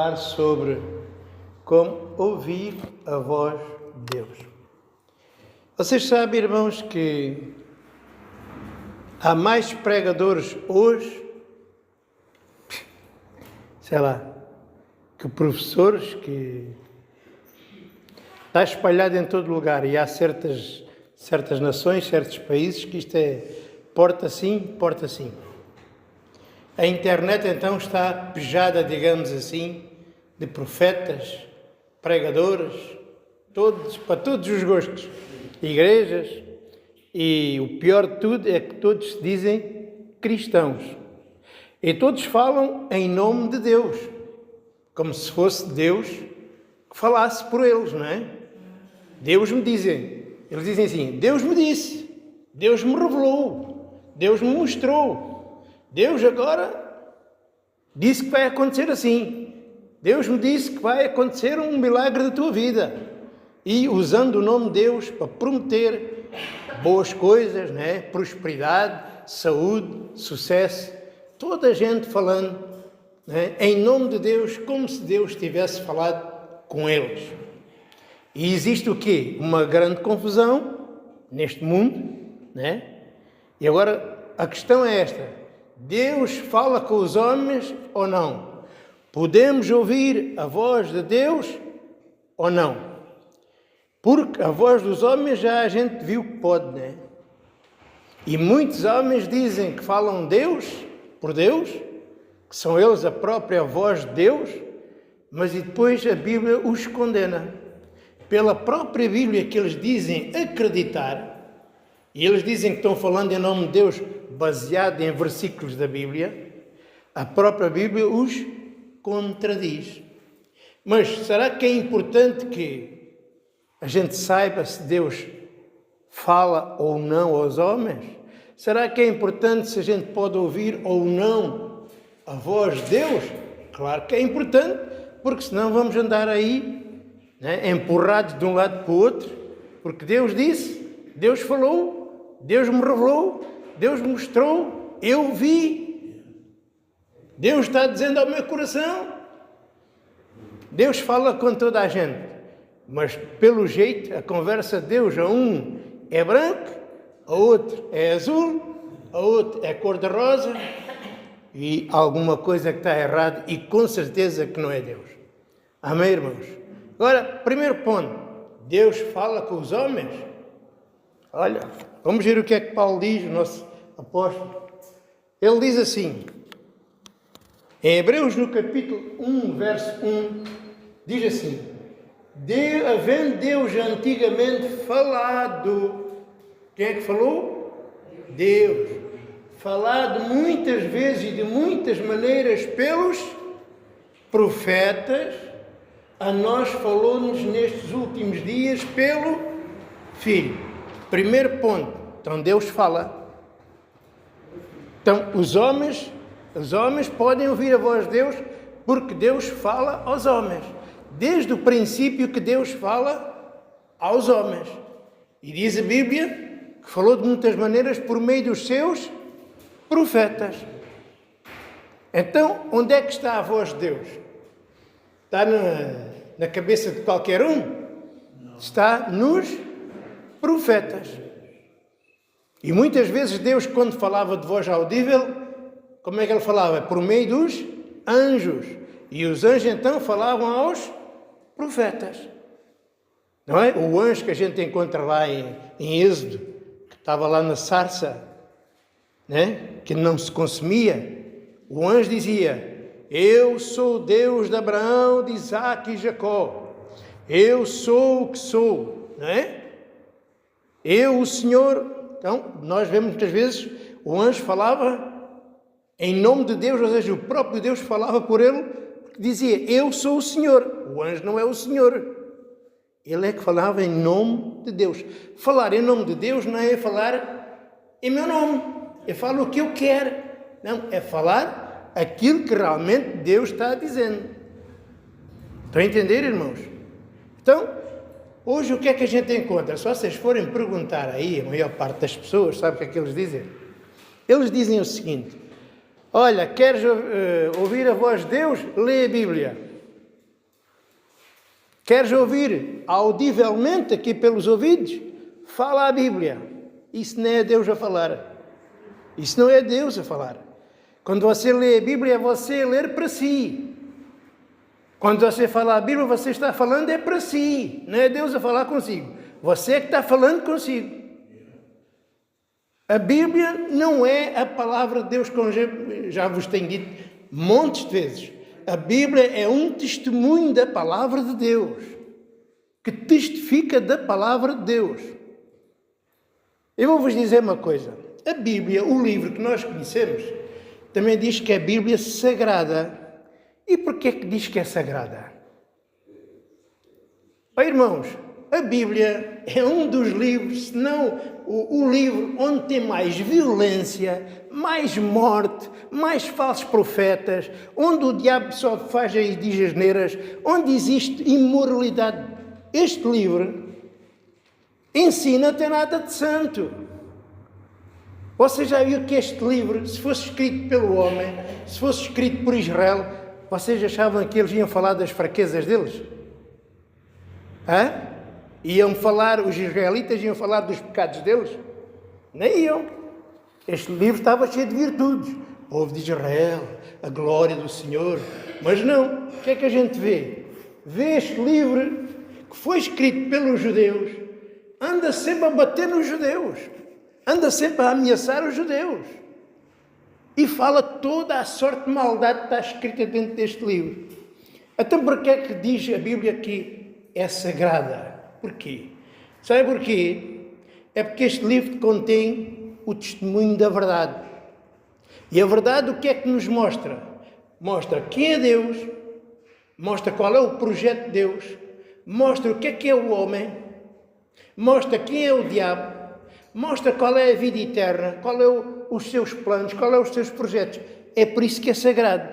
falar sobre como ouvir a voz de Deus. Vocês sabem, irmãos, que há mais pregadores hoje, que professores, que está espalhado em todo lugar, e há certas nações, certos países que isto é porta sim, porta sim. A internet então está pejada, digamos assim, de profetas, pregadores, para todos os gostos, igrejas, e o pior de tudo é que todos se dizem cristãos. E todos falam em nome de Deus, como se fosse Deus que falasse por eles, não é? Deus me dizem, eles dizem assim, Deus me disse, Deus me revelou, Deus me mostrou, Deus agora disse que vai acontecer assim, Deus me disse que vai acontecer um milagre da tua vida, e usando o nome de Deus para prometer boas coisas, não é? Prosperidade, saúde, sucesso, toda a gente falando, não é? Em nome de Deus, como se Deus tivesse falado com eles. E existe o quê? Uma grande confusão neste mundo, né? E agora a questão é esta: Deus fala com os homens ou não? Podemos ouvir a voz de Deus ou não? Porque a voz dos homens já a gente viu que pode, né? E muitos homens dizem que falam por Deus, que são eles a própria voz de Deus, mas e depois a Bíblia os condena. Pela própria Bíblia que eles dizem acreditar, e eles dizem que estão falando em nome de Deus baseado em versículos da Bíblia, a própria Bíblia os contradiz. Mas será que é importante que a gente saiba se Deus fala ou não aos homens? Será que é importante se a gente pode ouvir ou não a voz de Deus? Claro que é importante, porque senão vamos andar aí, né, empurrados de um lado para o outro, porque Deus disse, Deus falou, Deus me revelou, Deus me mostrou, eu vi. Deus está dizendo ao meu coração. Deus fala com toda a gente, mas pelo jeito a conversa de Deus a um é branco, a outro é azul, a outro é cor-de-rosa, e alguma coisa que está errada, e com certeza que não é Deus. Amém, irmãos? Agora, primeiro ponto, Deus fala com os homens? Olha, vamos ver o que é que Paulo diz, o nosso apóstolo. Ele diz assim, em Hebreus, no capítulo 1, verso 1, diz assim, havendo Deus antigamente falado, quem é que falou? Deus. Falado muitas vezes e de muitas maneiras pelos profetas, a nós falou-nos nestes últimos dias pelo Filho. Primeiro ponto, então Deus fala. Então os homens podem ouvir a voz de Deus porque Deus fala aos homens. Desde o princípio que Deus fala aos homens. E diz a Bíblia que falou de muitas maneiras por meio dos seus profetas. Então, onde é que está a voz de Deus? Está na cabeça de qualquer um? Não. Está nos profetas. E muitas vezes Deus, quando falava de voz audível, como é que ele falava? Por meio dos anjos. E os anjos então falavam aos profetas. Não é? O anjo que a gente encontra lá em Êxodo, que estava lá na sarça, né? Que não se consumia, o anjo dizia, eu sou o Deus de Abraão, de Isaac e Jacó. Eu sou o que sou. Não é? Eu, o Senhor. Então, nós vemos muitas vezes, o anjo falava em nome de Deus, ou seja, o próprio Deus falava por ele, dizia, eu sou o Senhor. O anjo não é o Senhor. Ele é que falava em nome de Deus. Falar em nome de Deus não é falar em meu nome. Eu falo o que eu quero. Não, é falar aquilo que realmente Deus está dizendo. Estão a entender, irmãos? Então, hoje o que é que a gente encontra? Só se vocês forem perguntar aí, a maior parte das pessoas, sabe o que é que eles dizem? Eles dizem o seguinte, olha, queres ouvir a voz de Deus? Lê a Bíblia. Queres ouvir audivelmente aqui pelos ouvidos? Fala a Bíblia. Isso não é Deus a falar. Isso não é Deus a falar. Quando você lê a Bíblia, é você ler para si. Quando você fala a Bíblia, você está falando é para si. Não é Deus a falar consigo. Você é que está falando consigo. A Bíblia não é a palavra de Deus, como já vos tenho dito montes de vezes. A Bíblia é um testemunho da palavra de Deus, que testifica da palavra de Deus. Eu vou-vos dizer uma coisa. A Bíblia, o livro que nós conhecemos, também diz que é a Bíblia sagrada. E porquê é que diz que é sagrada? Oh, irmãos, a Bíblia é um dos livros, se não o livro onde tem mais violência, mais morte, mais falsos profetas, onde o diabo só faz e diz asneiras, onde existe imoralidade. Este livro ensina até nada de santo. Você já viu que este livro, se fosse escrito pelo homem, se fosse escrito por Israel, vocês achavam que eles iam falar das fraquezas deles? Hã? Iam falar, os israelitas iam falar dos pecados deles? Nem iam. Este livro estava cheio de virtudes. O povo de Israel, a glória do Senhor. Mas não. O que é que a gente vê? Vê este livro que foi escrito pelos judeus, anda sempre a bater nos judeus. Anda sempre a ameaçar os judeus. E fala toda a sorte de maldade que está escrita dentro deste livro. Então, por que é que diz a Bíblia que é sagrada? Porquê? Sabe porquê? É porque este livro contém o testemunho da verdade. E a verdade o que é que nos mostra? Mostra quem é Deus, mostra qual é o projeto de Deus, mostra o que é o homem, mostra quem é o diabo, mostra qual é a vida eterna, qual é os seus planos, qual é os seus projetos. É por isso que é sagrado.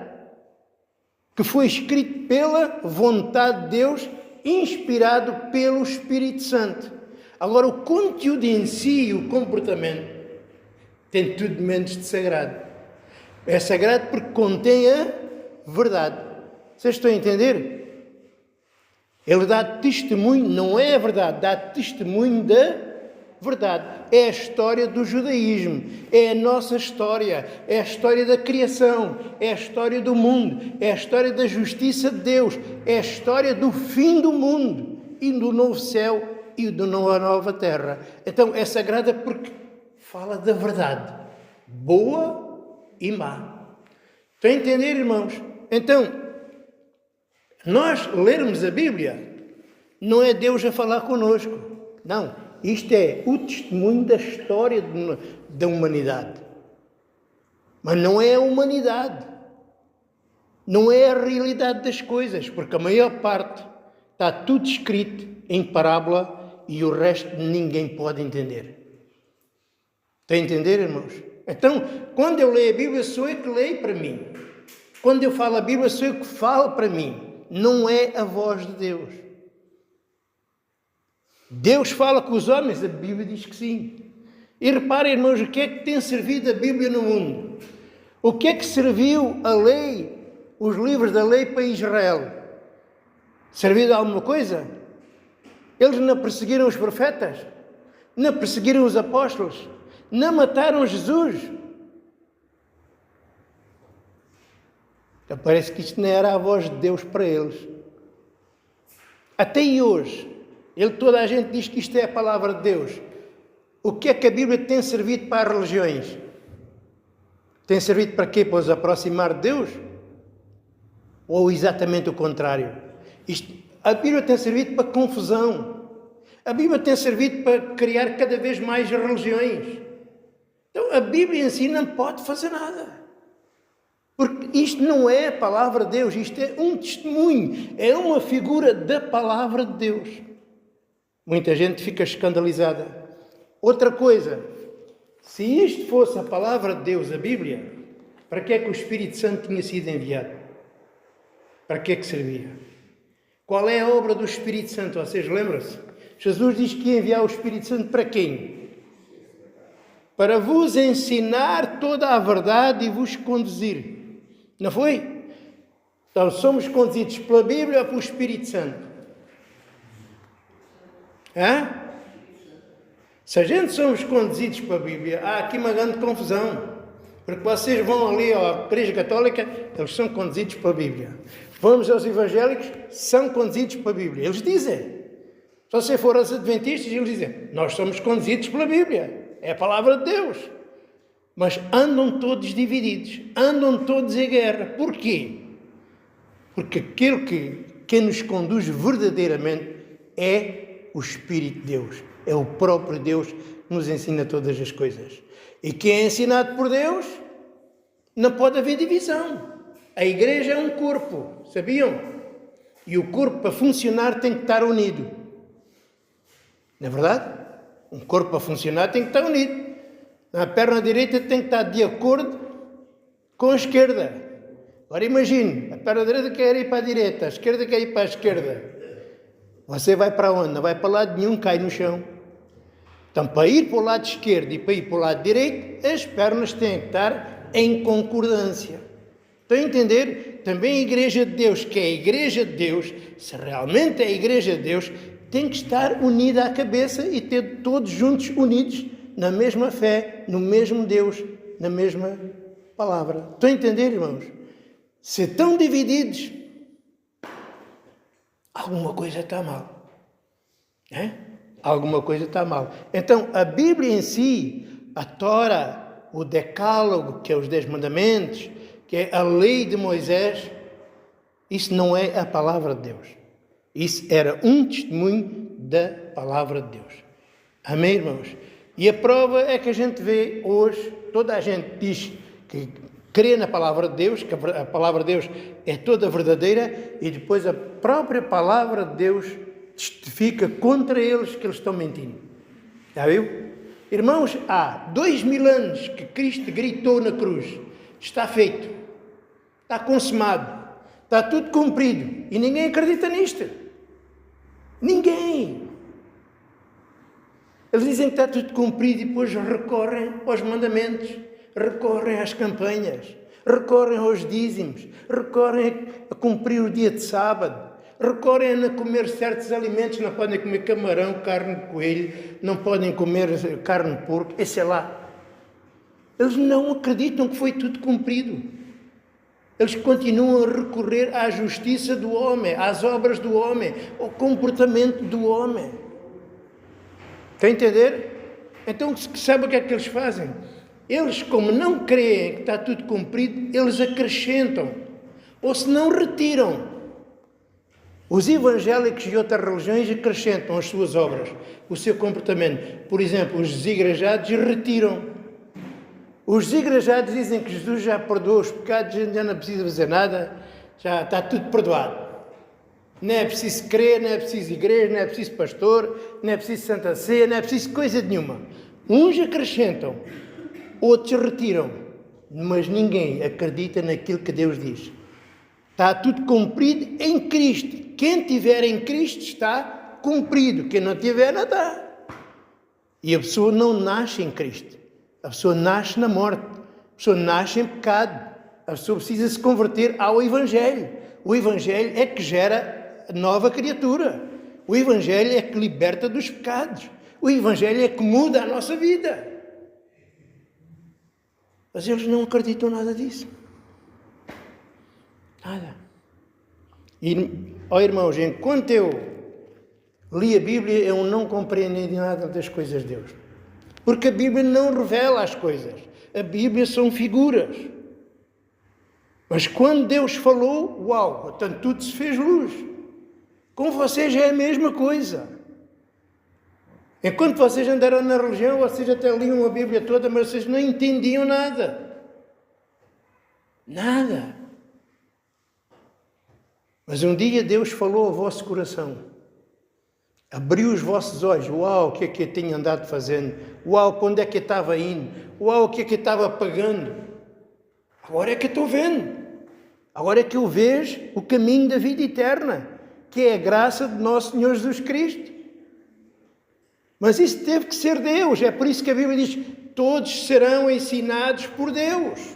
Que foi escrito pela vontade de Deus, inspirado pelo Espírito Santo. Agora, o conteúdo em si e o comportamento tem tudo menos de sagrado. É sagrado porque contém a verdade. Vocês estão a entender? Ele dá testemunho, não é a verdade, dá testemunho da verdade. É a história do judaísmo, é a nossa história, é a história da criação, é a história do mundo, é a história da justiça de Deus, é a história do fim do mundo e do novo céu e da nova terra. Então é sagrada porque fala da verdade, boa e má. Estão a entender, irmãos? Então, nós lermos a Bíblia não é Deus a falar connosco, não. Isto é o testemunho da história da humanidade. Mas não é a humanidade. Não é a realidade das coisas, porque a maior parte está tudo escrito em parábola e o resto ninguém pode entender. Está a entender, irmãos? Então, quando eu leio a Bíblia, sou eu que leio para mim. Quando eu falo a Bíblia, sou eu que falo para mim. Não é a voz de Deus. Deus fala com os homens, a Bíblia diz que sim. E reparem, irmãos, o que é que tem servido a Bíblia no mundo? O que é que serviu a lei, os livros da lei para Israel? Serviu de alguma coisa? Eles não perseguiram os profetas? Não perseguiram os apóstolos? Não mataram Jesus? Então parece que isto não era a voz de Deus para eles. Até hoje. Toda a gente diz que isto é a palavra de Deus. O que é que a Bíblia tem servido para as religiões? Tem servido para quê? Para os aproximar de Deus? Ou exatamente o contrário? A Bíblia tem servido para confusão. A Bíblia tem servido para criar cada vez mais religiões. Então a Bíblia em si não pode fazer nada. Porque isto não é a palavra de Deus. Isto é um testemunho. É uma figura da palavra de Deus. Muita gente fica escandalizada. Outra coisa, se isto fosse a palavra de Deus, a Bíblia, para que é que o Espírito Santo tinha sido enviado? Para que é que servia? Qual é a obra do Espírito Santo? Vocês lembram-se? Jesus diz que ia enviar o Espírito Santo para quem? Para vos ensinar toda a verdade e vos conduzir. Não foi? Então somos conduzidos pela Bíblia ou pelo Espírito Santo? Hã? Se a gente somos conduzidos para a Bíblia, há aqui uma grande confusão. Porque vocês vão ali à Igreja Católica, eles são conduzidos para a Bíblia. Vamos aos evangélicos, são conduzidos para a Bíblia. Eles dizem. Se você for aos adventistas, eles dizem, nós somos conduzidos pela Bíblia. É a palavra de Deus. Mas andam todos divididos. Andam todos em guerra. Porquê? Porque aquele que nos conduz verdadeiramente é o Espírito de Deus. É o próprio Deus que nos ensina todas as coisas. E quem é ensinado por Deus, não pode haver divisão. A igreja é um corpo, sabiam? E o corpo, para funcionar, tem que estar unido. Não é verdade? Um corpo, para funcionar, tem que estar unido. A perna direita tem que estar de acordo com a esquerda. Agora imagine, a perna direita quer ir para a direita, a esquerda quer ir para a esquerda. Você vai para onde? Não vai para lado nenhum, cai no chão. Então, para ir para o lado esquerdo e para ir para o lado direito, as pernas têm que estar em concordância. Estão a entender? Também a Igreja de Deus, que é a Igreja de Deus, se realmente é a Igreja de Deus, tem que estar unida à cabeça e ter todos juntos unidos na mesma fé, no mesmo Deus, na mesma palavra. Estão a entender, irmãos? Se estão divididos, alguma coisa está mal. É? Alguma coisa está mal. Então, a Bíblia em si, a Tora, o Decálogo, que é os 10 mandamentos, que é a lei de Moisés, isso não é a palavra de Deus. Isso era um testemunho da palavra de Deus. Amém, irmãos? E a prova é que a gente vê hoje, toda a gente diz que crê na palavra de Deus, que a palavra de Deus é toda verdadeira, e depois a própria palavra de Deus testifica contra eles que eles estão mentindo. Já viu? Irmãos, há 2000 anos que Cristo gritou na cruz, está feito, está consumado, está tudo cumprido, e ninguém acredita nisto. Ninguém. Eles dizem que está tudo cumprido e depois recorrem aos mandamentos, recorrem às campanhas, recorrem aos dízimos, recorrem a cumprir o dia de sábado, recorrem a comer certos alimentos, não podem comer camarão, carne de coelho, não podem comer carne de porco, e sei lá. Eles não acreditam que foi tudo cumprido. Eles continuam a recorrer à justiça do homem, às obras do homem, ao comportamento do homem. Está a entender? Então, sabe o que é que eles fazem? Eles, como não creem que está tudo cumprido, eles acrescentam, ou se não retiram. Os evangélicos e outras religiões acrescentam as suas obras, o seu comportamento. Por exemplo, os desigrejados retiram. Os desigrejados dizem que Jesus já perdoou os pecados, a gente já não precisa fazer nada, já está tudo perdoado. Não é preciso crer, não é preciso igreja, não é preciso pastor, não é preciso Santa Ceia, não é preciso coisa nenhuma. Uns acrescentam, outros retiram, mas ninguém acredita naquilo que Deus diz. Está tudo cumprido em Cristo. Quem tiver em Cristo está cumprido. Quem não tiver, não está. E a pessoa não nasce em Cristo. A pessoa nasce na morte. A pessoa nasce em pecado. A pessoa precisa se converter ao Evangelho. O Evangelho é que gera a nova criatura. O Evangelho é que liberta dos pecados. O Evangelho é que muda a nossa vida. Mas eles não acreditam nada disso. Nada. E, ó irmãos, enquanto eu li a Bíblia, eu não compreendi nada das coisas de Deus. Porque a Bíblia não revela as coisas. A Bíblia são figuras. Mas quando Deus falou, uau, portanto tudo se fez luz. Com vocês é a mesma coisa. Enquanto vocês andaram na religião, vocês até liam a Bíblia toda, mas vocês não entendiam nada. Nada. Mas um dia Deus falou ao vosso coração. Abriu os vossos olhos. Uau, o que é que eu tenho andado fazendo? Uau, para onde é que eu estava indo? Uau, o que é que eu estava pagando? Agora é que eu estou vendo. Agora é que eu vejo o caminho da vida eterna, que é a graça de nosso Senhor Jesus Cristo. Mas isso teve que ser Deus. É por isso que a Bíblia diz, todos serão ensinados por Deus.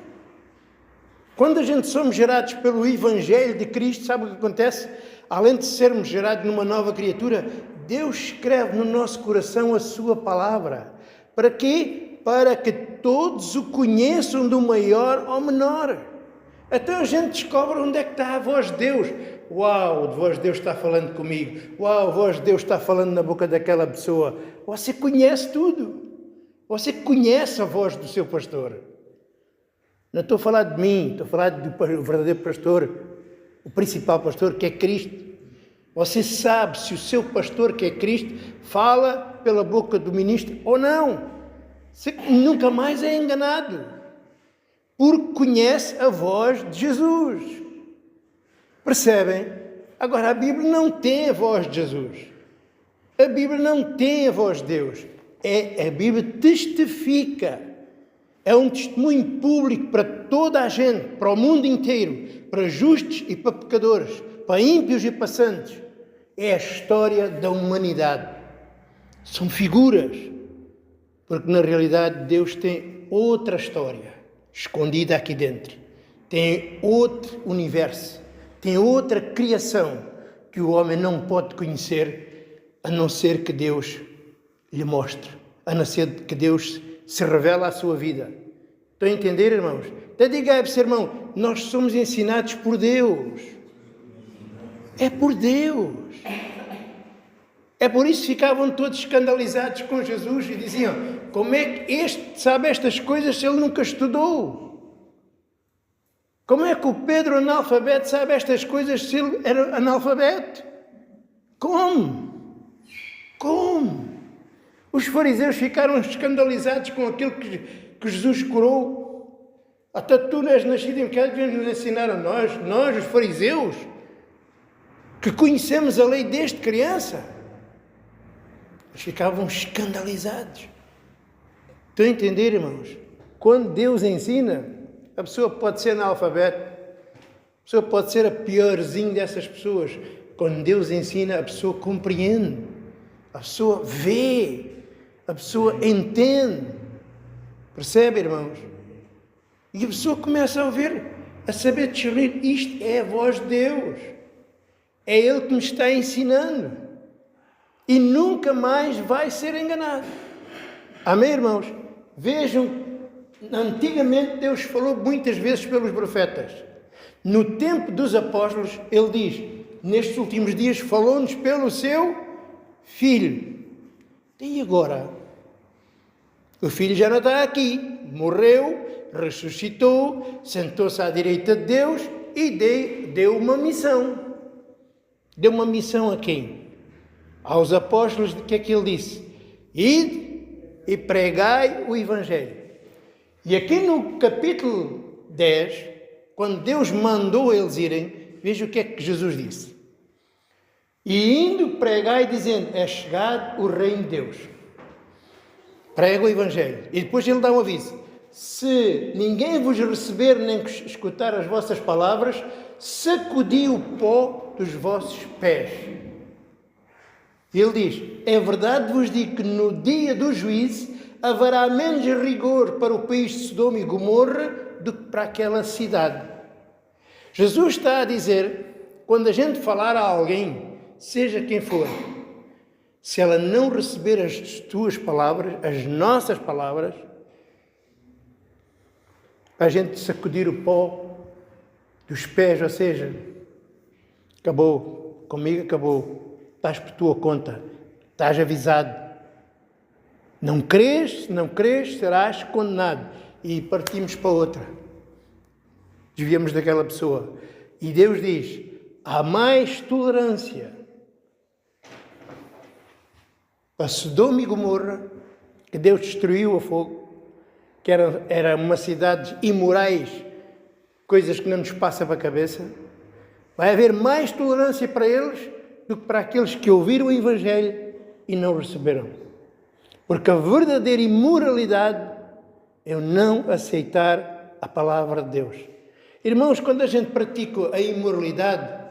Quando a gente somos gerados pelo Evangelho de Cristo, sabe o que acontece? Além de sermos gerados numa nova criatura, Deus escreve no nosso coração a sua palavra. Para quê? Para que todos o conheçam do maior ao menor. Então a gente descobre onde é que está a voz de Deus. Uau, a voz de Deus está falando comigo. Uau, a voz de Deus está falando na boca daquela pessoa. Você conhece tudo. Você conhece a voz do seu pastor. Não estou a falar de mim, estou a falar do verdadeiro pastor, o principal pastor, que é Cristo. Você sabe se o seu pastor, que é Cristo, fala pela boca do ministro ou não. Você nunca mais é enganado, porque conhece a voz de Jesus. Percebem? Agora, a Bíblia não tem a voz de Jesus. A Bíblia não tem a voz de Deus. A Bíblia testifica. É um testemunho público para toda a gente, para o mundo inteiro, para justos e para pecadores, para ímpios e para santos. É a história da humanidade. São figuras, porque na realidade Deus tem outra história escondida aqui dentro. Tem outro universo, tem outra criação que o homem não pode conhecer, a não ser que Deus lhe mostre, a não ser que Deus se revela à sua vida. Estão a entender, irmãos? Então diga aí, irmão, nós somos ensinados por Deus. É por Deus. É por isso que ficavam todos escandalizados com Jesus e diziam, como é que este sabe estas coisas se ele nunca estudou? Como é que o Pedro analfabeto sabe estas coisas se ele era analfabeto? Como? Como? Os fariseus ficaram escandalizados com aquilo que Jesus curou. Até tu não és nascido em pecado, vens nos ensinar a nós os fariseus, que conhecemos a lei desde criança. Eles ficavam escandalizados. Estão a entender, irmãos? Quando Deus ensina, a pessoa pode ser analfabeto, a pessoa pode ser a piorzinha dessas pessoas. Quando Deus ensina, a pessoa compreende, a pessoa vê, a pessoa entende. Percebe, irmãos? E a pessoa começa a ouvir, a saber discernir, isto é a voz de Deus. É Ele que me está ensinando. E nunca mais vai ser enganado. Amém, irmãos? Vejam, antigamente Deus falou muitas vezes pelos profetas. No tempo dos apóstolos, Ele diz, nestes últimos dias falou-nos pelo seu Filho. E agora? O Filho já não está aqui. Morreu, ressuscitou, sentou-se à direita de Deus e deu uma missão. Deu uma missão a quem? Aos apóstolos, o que é que ele disse? Ide e pregai o Evangelho. E aqui no capítulo 10, quando Deus mandou eles irem, veja o que é que Jesus disse. E indo pregai dizendo, é chegado o reino de Deus. Prega o Evangelho. E depois ele dá um aviso. Se ninguém vos receber nem escutar as vossas palavras, sacudi o pó dos vossos pés. Ele diz, é verdade vos digo que no dia do juízo haverá menos rigor para o país de Sodoma e Gomorra do que para aquela cidade. Jesus está a dizer, quando a gente falar a alguém, seja quem for, se ela não receber as tuas palavras, as nossas palavras, a gente sacudir o pó dos pés, ou seja, acabou, comigo acabou. Estás por tua conta, estás avisado. Não crês, se não crês, serás condenado. E partimos para outra. Desviamos daquela pessoa. E Deus diz, há mais tolerância para Sodoma e Gomorra, que Deus destruiu a fogo, que era uma cidade imorais, coisas que não nos passam para a cabeça. Vai haver mais tolerância para eles do que para aqueles que ouviram o Evangelho e não receberam. Porque a verdadeira imoralidade é o não aceitar a palavra de Deus. Irmãos, quando a gente pratica a imoralidade,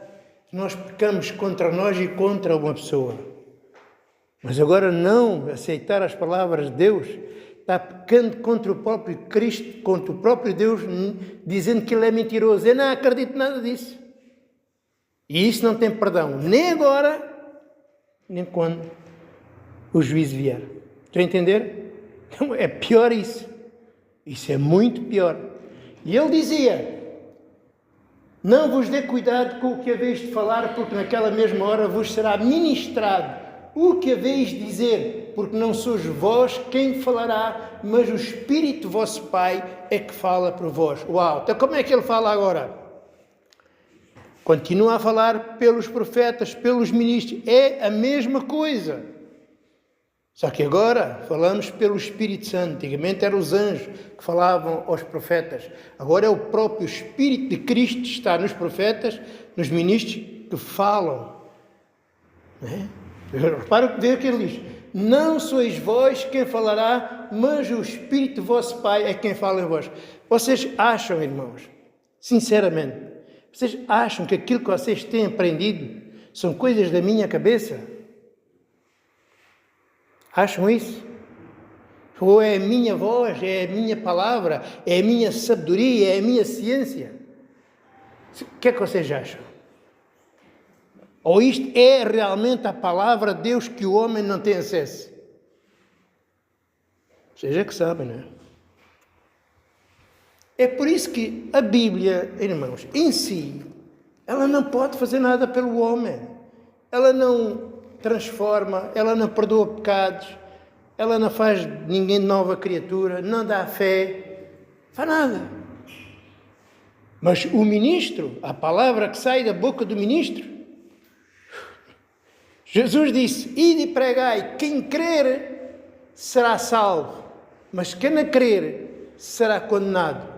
nós pecamos contra nós e contra uma pessoa. Mas agora não aceitar as palavras de Deus, está pecando contra o próprio Cristo, contra o próprio Deus, dizendo que Ele é mentiroso. Eu não acredito nada disso. E isso não tem perdão, nem agora, nem quando o juízo vier. Estão a entender? É pior isso. Isso é muito pior. E ele dizia: não vos dê cuidado com o que haveis de falar, porque naquela mesma hora vos será ministrado o que haveis de dizer, porque não sois vós quem falará, mas o Espírito vosso Pai é que fala por vós. Uau! Então como é que ele fala agora? Continua a falar pelos profetas, pelos ministros. É a mesma coisa. Só que agora falamos pelo Espírito Santo. Antigamente eram os anjos que falavam aos profetas. Agora é o próprio Espírito de Cristo que está nos profetas, nos ministros, que falam. Não é? Repara o que ele diz: não sois vós quem falará, mas o Espírito do vosso Pai é quem fala em vós. Vocês acham, irmãos, sinceramente, vocês acham que aquilo que vocês têm aprendido são coisas da minha cabeça? Acham isso? Ou é a minha voz, é a minha palavra, é a minha sabedoria, é a minha ciência? O que é que vocês acham? Ou isto é realmente a palavra de Deus que o homem não tem acesso? Vocês é que sabem, não é? É por isso que a Bíblia, irmãos, em si, ela não pode fazer nada pelo homem. Ela não transforma, ela não perdoa pecados, ela não faz ninguém de nova criatura, não dá fé, faz nada. Mas o ministro, a palavra que sai da boca do ministro, Jesus disse: ide e pregai, quem crer será salvo, mas quem não crer será condenado.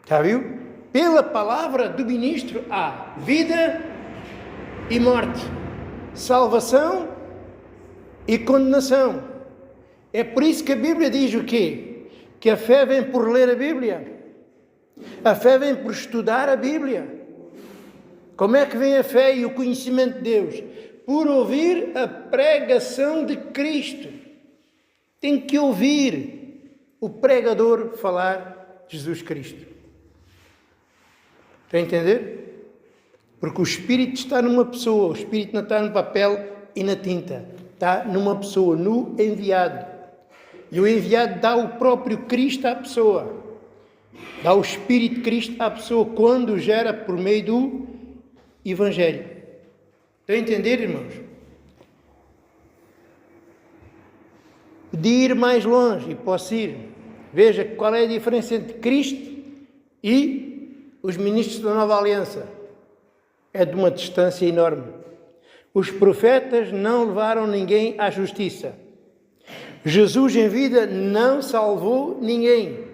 Já viu? Pela palavra do ministro há vida e morte, salvação e condenação. É por isso que a Bíblia diz o quê? Que a fé vem por ler a Bíblia. A fé vem por estudar a Bíblia. Como é que vem a fé e o conhecimento de Deus? Por ouvir a pregação de Cristo. Tem que ouvir o pregador falar de Jesus Cristo. Está a entender? Porque o Espírito está numa pessoa, o Espírito não está no papel e na tinta. Está numa pessoa, no enviado. E o enviado dá o próprio Cristo à pessoa. Dá o Espírito de Cristo à pessoa quando gera por meio do Evangelho. Estão a entender, irmãos? Podia ir mais longe, e posso ir. Veja qual é a diferença entre Cristo e os ministros da Nova Aliança. É de uma distância enorme. Os profetas não levaram ninguém à justiça. Jesus em vida não salvou ninguém.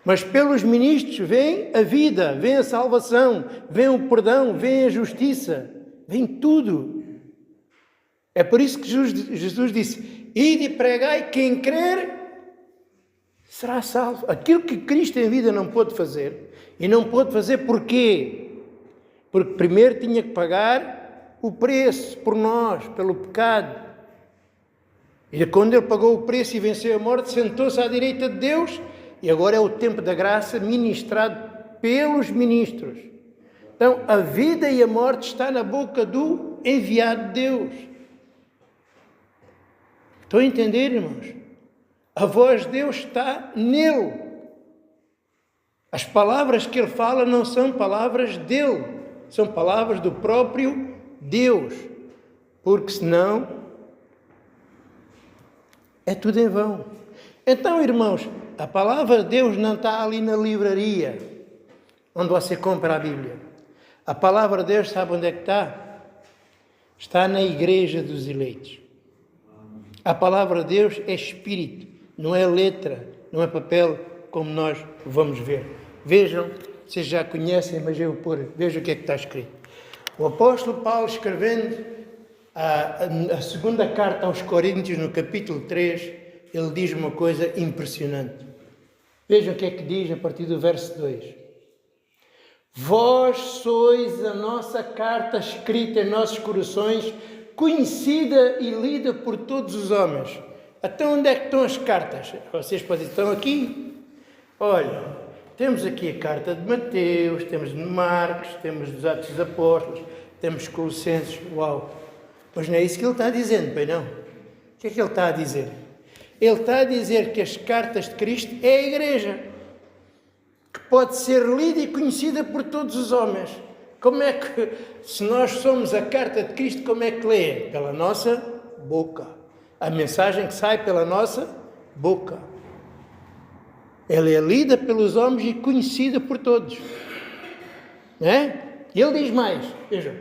Mas pelos ministros vem a vida, vem a salvação, vem o perdão, vem a justiça, vem tudo. É por isso que Jesus disse: ide e pregai, quem crer será salvo. Aquilo que Cristo em vida não pôde fazer, e não pôde fazer porquê? Porque primeiro tinha que pagar o preço por nós, pelo pecado. E quando ele pagou o preço e venceu a morte, sentou-se à direita de Deus, e agora é o tempo da graça ministrado pelos ministros. Então, a vida e a morte está na boca do enviado de Deus. Estão a entender, irmãos? A voz de Deus está nele. As palavras que ele fala não são palavras dele, são palavras do próprio Deus. Porque senão é tudo em vão. Então, irmãos, a palavra de Deus não está ali na livraria, onde você compra a Bíblia. A palavra de Deus, sabe onde é que está? Está na igreja dos eleitos. A palavra de Deus é espírito, não é letra, não é papel, como nós vamos ver. Vejam, vocês já conhecem, mas eu vou pôr, vejam o que é que está escrito. O apóstolo Paulo, escrevendo a segunda carta aos Coríntios, no capítulo 3, ele diz uma coisa impressionante. Vejam o que é que diz a partir do verso 2. Vós sois a nossa carta escrita em nossos corações, conhecida e lida por todos os homens. Até onde é que estão as cartas? Vocês podem dizer, estão aqui? Olha, temos aqui a carta de Mateus, temos de Marcos, temos dos Atos dos Apóstolos, temos Colossenses. Uau! Pois não é isso que ele está dizendo, pois não? O que é que ele está a dizer? Ele está a dizer que as cartas de Cristo é a Igreja, que pode ser lida e conhecida por todos os homens. Como é que, se nós somos a carta de Cristo, como é que lê? Pela nossa boca. A mensagem que sai pela nossa boca. Ela é lida pelos homens e conhecida por todos. Não é? Ele diz mais, vejam,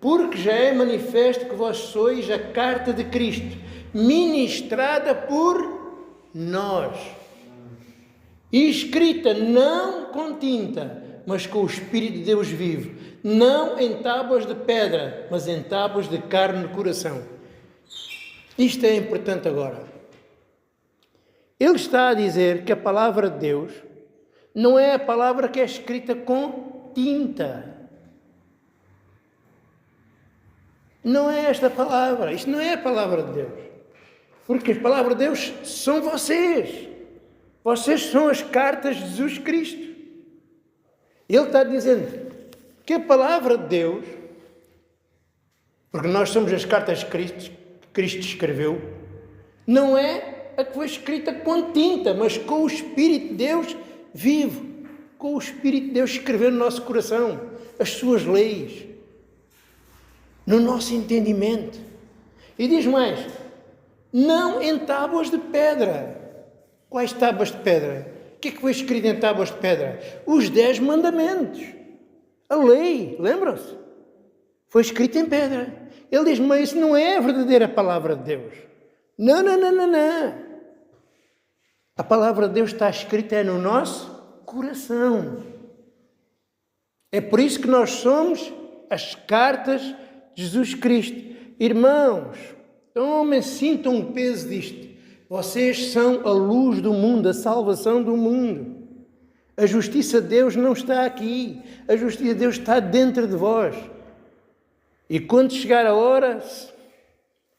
porque já é manifesto que vós sois a carta de Cristo, ministrada por nós, e escrita não com tinta, mas com o Espírito de Deus vivo, não em tábuas de pedra, mas em tábuas de carne no coração. Isto é importante agora. Ele está a dizer que a palavra de Deus não é a palavra que é escrita com tinta. Não é esta palavra. Isto não é a palavra de Deus. Porque a palavra de Deus são vocês. Vocês são as cartas de Jesus Cristo. Ele está dizendo que a palavra de Deus, porque nós somos as cartas que Cristo escreveu, não é a que foi escrita com tinta, mas com o Espírito de Deus vivo. Com o Espírito de Deus escreveu no nosso coração as suas leis, no nosso entendimento. E diz mais, não em tábuas de pedra. Quais tábuas de pedra? O que é que foi escrito em tábuas de pedra? Os 10 mandamentos. A lei, lembram-se? Foi escrito em pedra. Ele diz, mas isso não é a verdadeira palavra de Deus. Não, não, não, não, não. A palavra de Deus está escrita no nosso coração. É por isso que nós somos as cartas de Jesus Cristo. Irmãos, tomem, sintam o peso disto. Vocês são a luz do mundo, a salvação do mundo. A justiça de Deus não está aqui. A justiça de Deus está dentro de vós. E quando chegar a hora,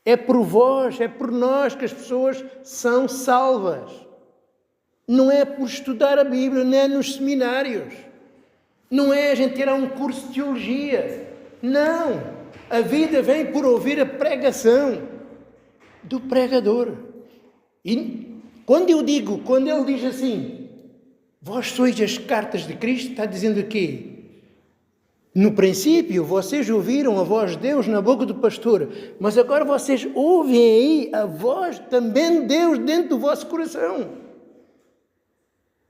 é por vós, é por nós que as pessoas são salvas. Não é por estudar a Bíblia, não é nos seminários. Não é a gente ter um curso de teologia. Não. A vida vem por ouvir a pregação do pregador. E quando ele diz assim, vós sois as cartas de Cristo, está dizendo o quê? No princípio, vocês ouviram a voz de Deus na boca do pastor, mas agora vocês ouvem aí a voz também de Deus dentro do vosso coração.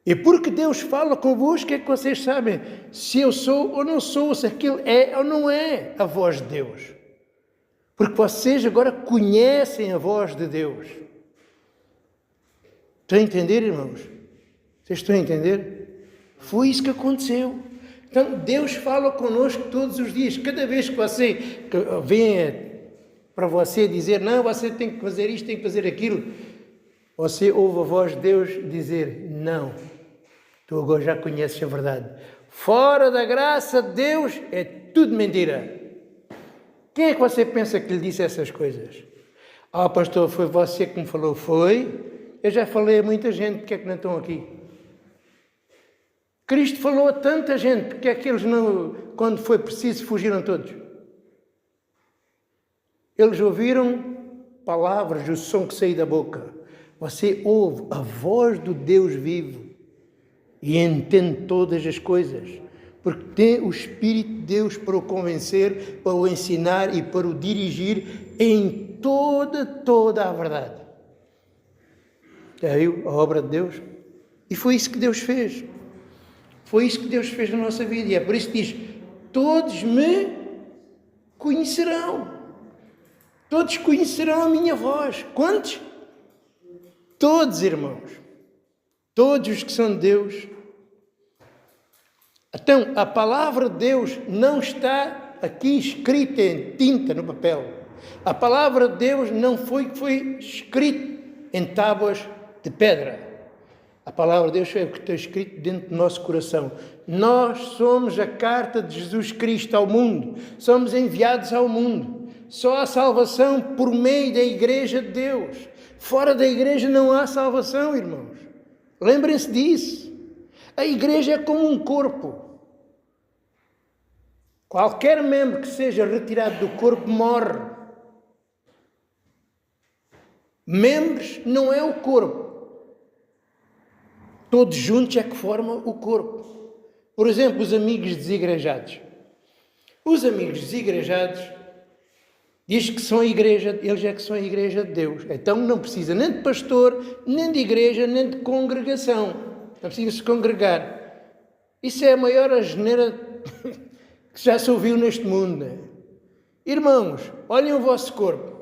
E porque Deus fala convosco, é que vocês sabem se eu sou ou não sou, se aquilo é ou não é a voz de Deus. Porque vocês agora conhecem a voz de Deus. Estão a entender, irmãos? Vocês estão a entender? Foi isso que aconteceu. Então, Deus fala connosco todos os dias. Cada vez que você vem para você dizer, não, você tem que fazer isto, tem que fazer aquilo, você ouve a voz de Deus dizer, não, tu agora já conheces a verdade. Fora da graça de Deus é tudo mentira. Quem é que você pensa que lhe disse essas coisas? Ah, pastor, foi você que me falou. Foi? Eu já falei a muita gente, porque é que não estão aqui? Cristo falou a tanta gente, porque é que eles não, quando foi preciso, fugiram todos? Eles ouviram palavras, o som que saiu da boca. Você ouve a voz do Deus vivo e entende todas as coisas, porque tem o Espírito de Deus para o convencer, para o ensinar e para o dirigir em toda a verdade. Já viu a obra de Deus? E foi isso que Deus fez. Foi isso que Deus fez na nossa vida. E é por isso que diz, todos me conhecerão. Todos conhecerão a minha voz. Quantos? Todos, irmãos. Todos os que são de Deus. Então, a palavra de Deus não está aqui escrita em tinta no papel. A palavra de Deus não foi escrita em tábuas de pedra. A palavra de Deus é o que está escrito dentro do nosso coração. Nós somos a carta de Jesus Cristo ao mundo. Somos enviados ao mundo. Só há salvação por meio da Igreja de Deus. Fora da Igreja não há salvação, irmãos. Lembrem-se disso. A Igreja é como um corpo. Qualquer membro que seja retirado do corpo morre. Membros não é o corpo. Todos juntos é que formam o corpo. Por exemplo, os amigos desigrejados. Os amigos desigrejados diz que são a igreja, eles é que são a igreja de Deus. Então não precisa nem de pastor, nem de igreja, nem de congregação. Não precisa se congregar. Isso é a maior asneira que já se ouviu neste mundo. Né? Irmãos, olhem o vosso corpo.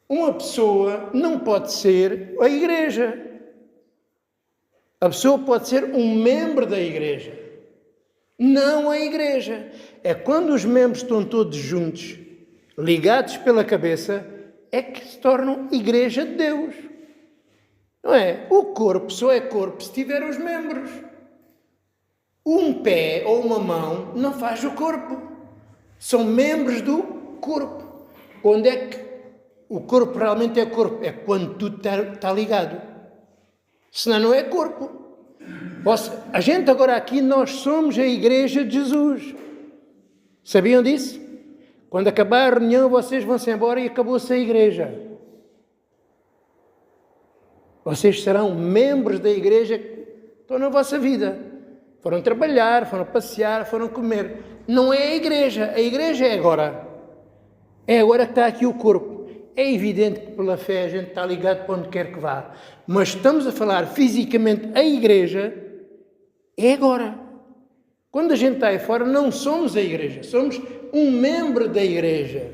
Uma pessoa não pode ser a igreja. A pessoa pode ser um membro da igreja. Não a igreja. É quando os membros estão todos juntos, ligados pela cabeça, é que se tornam igreja de Deus. Não é? O corpo só é corpo se tiver os membros. Um pé ou uma mão não faz o corpo. São membros do corpo. Onde é que o corpo realmente é corpo? É quando tudo está ligado. Senão não é corpo. A gente agora aqui, nós somos a igreja de Jesus. Sabiam disso? Quando acabar a reunião, vocês vão-se embora e acabou-se a igreja. Vocês serão membros da igreja que estão na vossa vida. Foram trabalhar, foram passear, foram comer. Não é a igreja é agora. É agora que está aqui o corpo. É evidente que pela fé a gente está ligado para onde quer que vá. Mas estamos a falar fisicamente a igreja é agora. Quando a gente está aí fora, não somos a igreja. Somos um membro da igreja.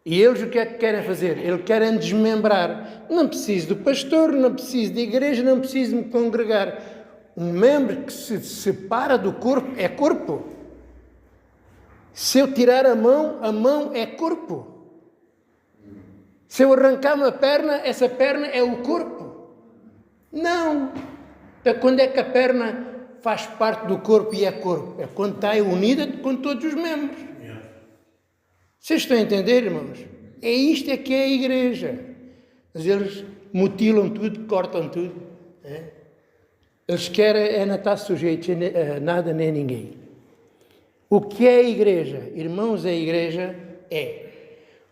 E eles o que é que querem fazer? Eles querem desmembrar. Não preciso do pastor, não preciso de igreja, não preciso de me congregar. Um membro que se separa do corpo é corpo. Se eu tirar a mão é corpo. Se eu arrancar uma perna, essa perna é o corpo. Não. Então, quando é que a perna faz parte do corpo e é corpo? É quando está unida com todos os membros. Vocês estão a entender, irmãos? É isto é que é a igreja. Mas eles mutilam tudo, cortam tudo. Eles querem não estar sujeitos a nada nem a ninguém. O que é a igreja? Irmãos, a igreja é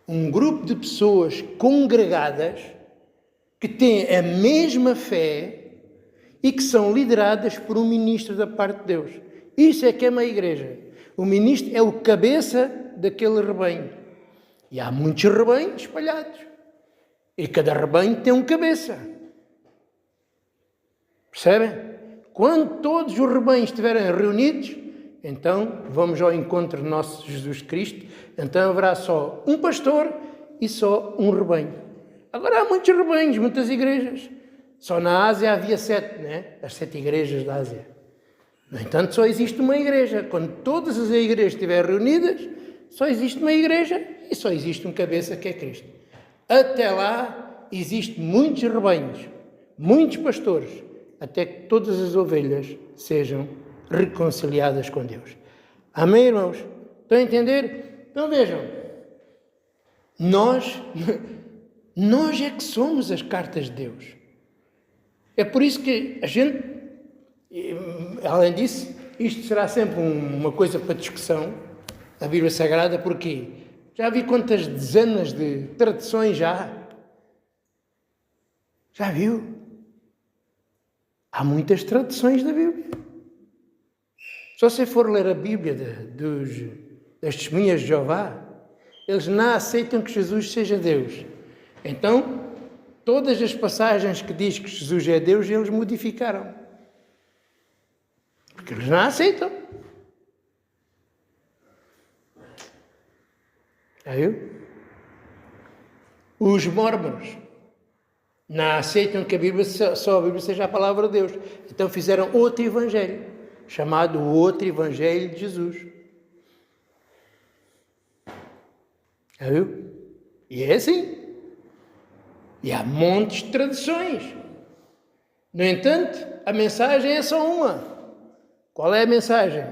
um grupo de pessoas congregadas que têm a mesma fé e que são lideradas por um ministro da parte de Deus. Isso é que é uma igreja. O ministro é o cabeça daquele rebanho. E há muitos rebanhos espalhados. E cada rebanho tem um cabeça. Percebem? Quando todos os rebanhos estiverem reunidos, então vamos ao encontro do nosso Jesus Cristo. Então haverá só um pastor e só um rebanho. Agora há muitos rebanhos, muitas igrejas. Só na Ásia havia 7, né? As 7 igrejas da Ásia. No entanto, só existe uma igreja. Quando todas as igrejas estiverem reunidas, só existe uma igreja e só existe um cabeça que é Cristo. Até lá, existem muitos rebanhos, muitos pastores, até que todas as ovelhas sejam reconciliadas com Deus. Amém, irmãos? Estão a entender? Então vejam, nós é que somos as cartas de Deus. É por isso que a gente, além disso, isto será sempre uma coisa para discussão, a Bíblia Sagrada, porque já vi quantas dezenas de traduções já. Já viu? Há muitas traduções da Bíblia. Se você for ler a Bíblia das Testemunhas de Jeová, eles não aceitam que Jesus seja Deus. Então, todas as passagens que diz que Jesus é Deus, eles modificaram. Porque eles não aceitam. Já viu? Os mórmonos não aceitam que só a Bíblia seja a palavra de Deus. Então fizeram outro evangelho, chamado outro Evangelho de Jesus. Já viu? E é assim. E há montes de traduções. No entanto, a mensagem é só uma. Qual é a mensagem?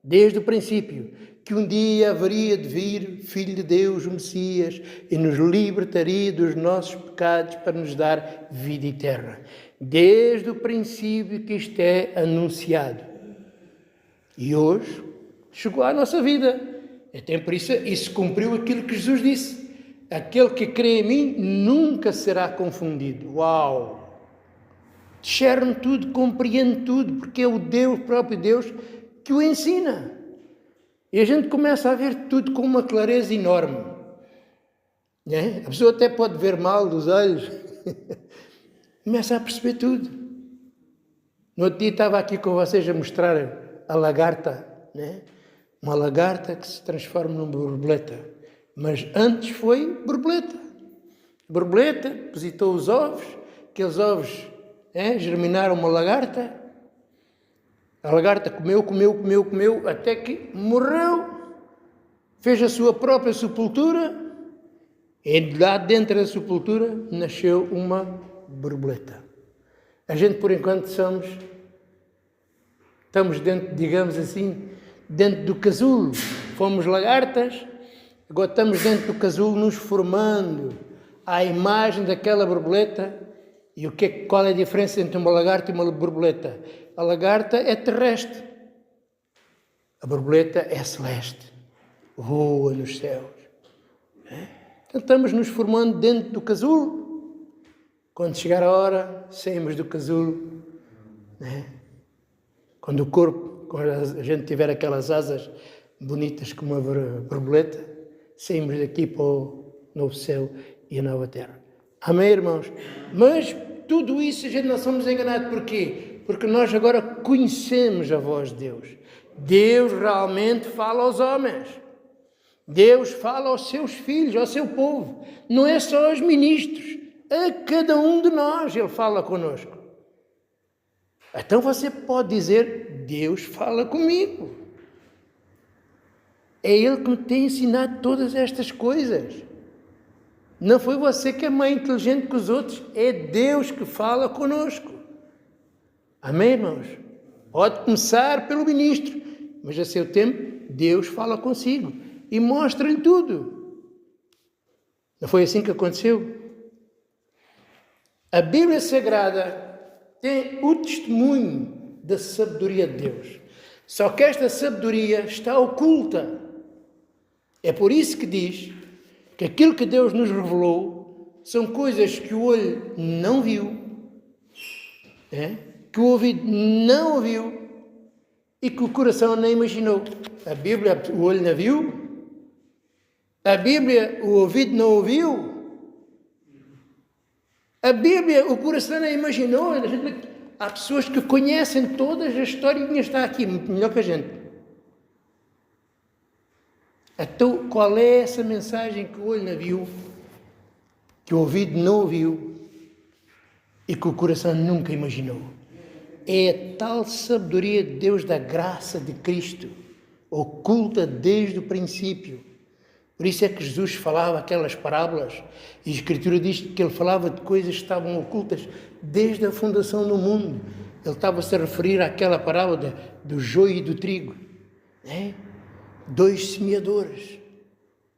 Desde o princípio, que um dia haveria de vir Filho de Deus, o Messias, e nos libertaria dos nossos pecados para nos dar vida eterna. Desde o princípio que isto é anunciado. E hoje chegou à nossa vida. Até por isso cumpriu aquilo que Jesus disse. aquele que crê em mim nunca será confundido. Uau! Discerne tudo, compreende tudo, porque é o Deus, próprio Deus, que o ensina. E a gente começa a ver tudo com uma clareza enorme. A pessoa até pode ver mal dos olhos. Começa a perceber tudo. No outro dia estava aqui com vocês a mostrar a lagarta, uma lagarta que se transforma numa borboleta. Mas antes foi borboleta. Borboleta depositou os ovos, aqueles ovos germinaram uma lagarta. A lagarta comeu, até que morreu. Fez a sua própria sepultura. E lá dentro da sepultura nasceu uma borboleta. A gente, por enquanto, estamos dentro, digamos assim, dentro do casulo. Fomos lagartas, agora estamos dentro do casulo nos formando à imagem daquela borboleta. E qual é a diferença entre uma lagarta e uma borboleta? A lagarta é terrestre. A borboleta é celeste. Voa nos céus. Então estamos nos formando dentro do casulo. Quando chegar a hora, saímos do casulo. Quando a gente tiver aquelas asas bonitas como uma borboleta, saímos daqui para o novo céu e a nova terra. Amém, irmãos? Mas tudo isso a gente não somos enganados. Porquê? Porque nós agora conhecemos a voz de Deus. Deus realmente fala aos homens. Deus fala aos seus filhos, ao seu povo. Não é só aos ministros. A cada um de nós Ele fala connosco. Então você pode dizer, Deus fala comigo. É Ele que me tem ensinado todas estas coisas. Não foi você que é mais inteligente que os outros. É Deus que fala connosco. Amém, irmãos? Pode começar pelo ministro, mas a seu tempo Deus fala consigo e mostra-lhe tudo. Não foi assim que aconteceu? A Bíblia Sagrada tem o testemunho da sabedoria de Deus. Só que esta sabedoria está oculta. É por isso que diz que aquilo que Deus nos revelou são coisas que o olho não viu, que o ouvido não ouviu e que o coração nem imaginou. A Bíblia, o olho não viu? A Bíblia, o ouvido não ouviu? A Bíblia, o coração não imaginou? Há pessoas que conhecem todas as historinhas, está aqui, muito melhor que a gente. Então, qual é essa mensagem que o olho não viu, que o ouvido não ouviu e que o coração nunca imaginou? É a tal sabedoria de Deus da graça de Cristo, oculta desde o princípio. Por isso é que Jesus falava aquelas parábolas, e a Escritura diz que ele falava de coisas que estavam ocultas desde a fundação do mundo. Ele estava-se a referir àquela parábola do joio e do trigo. Dois semeadores,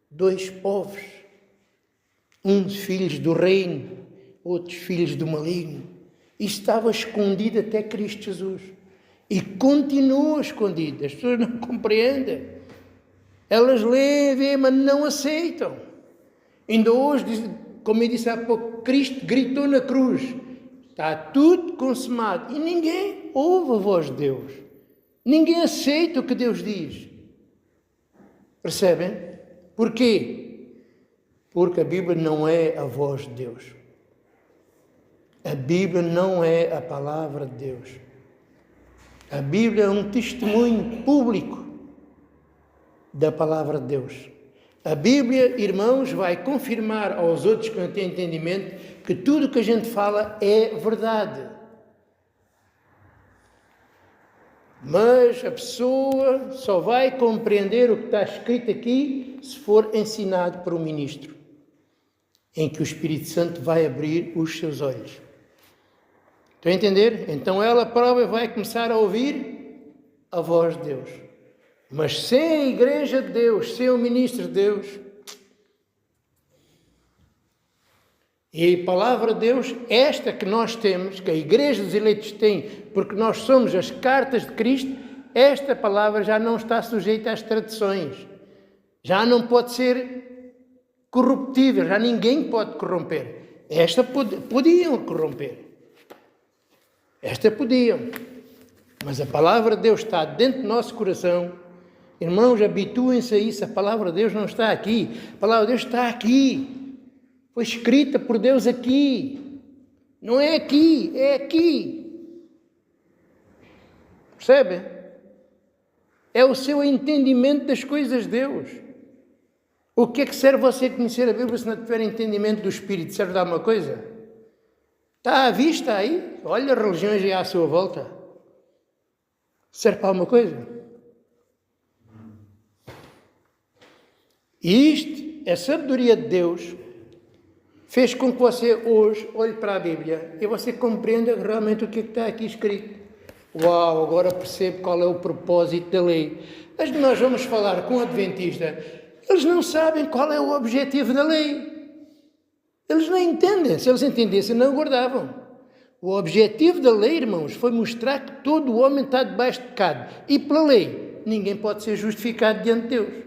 dois povos, uns filhos do reino, outros filhos do maligno. Isto estava escondido até Cristo Jesus. E continua escondido. As pessoas não compreendem. Elas leem, veem, mas não aceitam. Ainda hoje, como eu disse há pouco, Cristo gritou na cruz. Está tudo consumado. E ninguém ouve a voz de Deus. Ninguém aceita o que Deus diz. Percebem? Porquê? Porque a Bíblia não é a voz de Deus. A Bíblia não é a palavra de Deus. A Bíblia é um testemunho público da palavra de Deus. A Bíblia, irmãos, vai confirmar aos outros que não têm entendimento que tudo o que a gente fala é verdade. Mas a pessoa só vai compreender o que está escrito aqui se for ensinado por um ministro, em que o Espírito Santo vai abrir os seus olhos. Estão a entender? Então ela própria vai começar a ouvir a voz de Deus. Mas sem a igreja de Deus, sem o ministro de Deus, e a palavra de Deus, esta que nós temos, que a igreja dos eleitos tem, porque nós somos as cartas de Cristo, esta palavra já não está sujeita às tradições. Já não pode ser corruptível, já ninguém pode corromper. Esta podiam corromper. Esta podiam. Mas a palavra de Deus está dentro do nosso coração. Irmãos, habituem-se a isso. A palavra de Deus não está aqui. A palavra de Deus está aqui. Foi escrita por Deus aqui. Não é aqui, é aqui. Percebem? É o seu entendimento das coisas de Deus. O que é que serve você conhecer a Bíblia se não tiver entendimento do Espírito? Serve de alguma coisa? Está à vista aí? Olha, religiões aí à sua volta. Serve para alguma coisa? E isto, a sabedoria de Deus, fez com que você hoje olhe para a Bíblia e você compreenda realmente o que é que está aqui escrito. Uau, agora percebo qual é o propósito da lei. Mas nós vamos falar com o adventista, eles não sabem qual é o objetivo da lei. Eles não entendem. Se eles entendessem, não guardavam. O objetivo da lei, irmãos, foi mostrar que todo o homem está debaixo de pecado. E pela lei, ninguém pode ser justificado diante de Deus.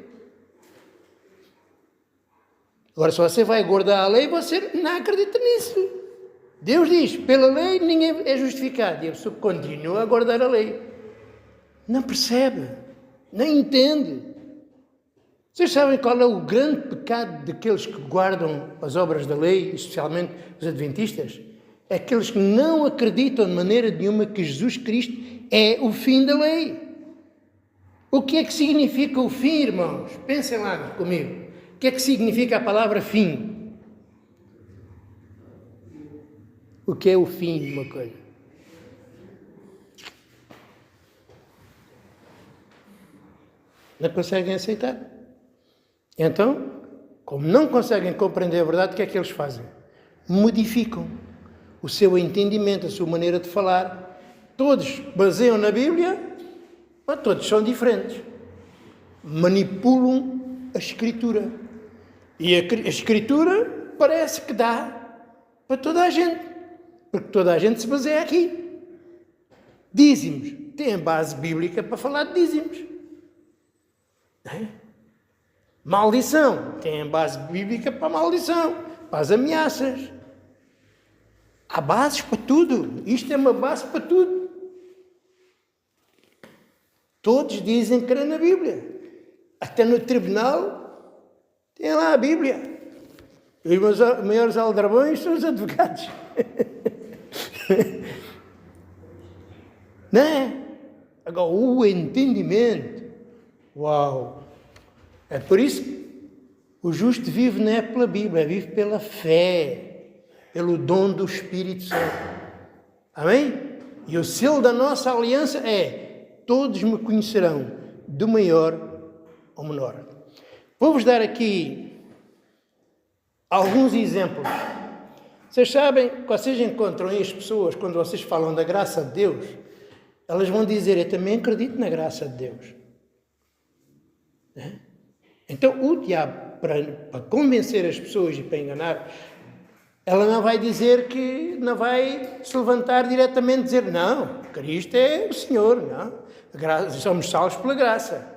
Agora, se você vai guardar a lei, você não acredita nisso. Deus diz, pela lei ninguém é justificado. E a pessoa continua a guardar a lei. Não percebe, não entende. Vocês sabem qual é o grande pecado daqueles que guardam as obras da lei, especialmente os adventistas? É aqueles que não acreditam de maneira nenhuma que Jesus Cristo é o fim da lei. O que é que significa o fim, irmãos? Pensem lá comigo. O que é que significa a palavra fim? O que é o fim de uma coisa? Não conseguem aceitar. Então, como não conseguem compreender a verdade, o que é que eles fazem? Modificam o seu entendimento, a sua maneira de falar. Todos baseiam na Bíblia, mas todos são diferentes. Manipulam a Escritura. E a Escritura parece que dá para toda a gente, porque toda a gente se baseia aqui. Dízimos. Tem base bíblica para falar de dízimos. Maldição. Tem base bíblica para a maldição, para as ameaças. Há bases para tudo. Isto é uma base para tudo. Todos dizem que creem na Bíblia. Até no tribunal tem lá a Bíblia. Os meus maiores aldrabões são os advogados. Não é? Agora, o entendimento. Uau! É por isso que o justo vive não é pela Bíblia, vive pela fé. Pelo dom do Espírito Santo. Amém? E o selo da nossa aliança é: todos me conhecerão, do maior ao menor. Vou-vos dar aqui alguns exemplos. Vocês sabem, vocês encontram aí as pessoas, quando vocês falam da graça de Deus, elas vão dizer: eu também acredito na graça de Deus. Então, o diabo, para convencer as pessoas e para enganar, ela não vai dizer que, não vai se levantar diretamente e dizer: não, Cristo é o Senhor, não, somos salvos pela graça.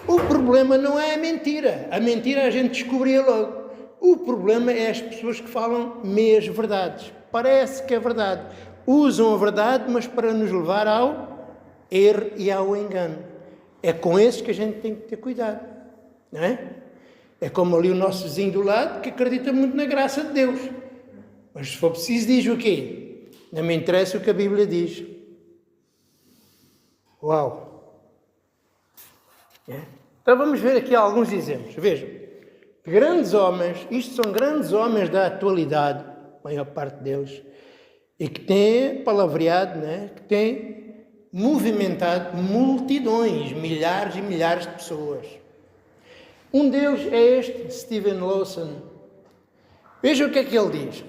O problema não é a mentira. A mentira a gente descobria logo. O problema é as pessoas que falam meias verdades. Parece que é verdade. Usam a verdade, mas para nos levar ao erro e ao engano. É com esses que a gente tem que ter cuidado. Não é? É como ali o nosso vizinho do lado, que acredita muito na graça de Deus. Mas se for preciso, diz o quê? Não me interessa o que a Bíblia diz. Uau! Então vamos ver aqui alguns exemplos. Vejam, grandes homens, isto são grandes homens da atualidade, a maior parte deles, e que têm palavreado, que têm movimentado multidões, milhares e milhares de pessoas. Um deles é este, Steven Lawson. Vejam o que é que ele diz.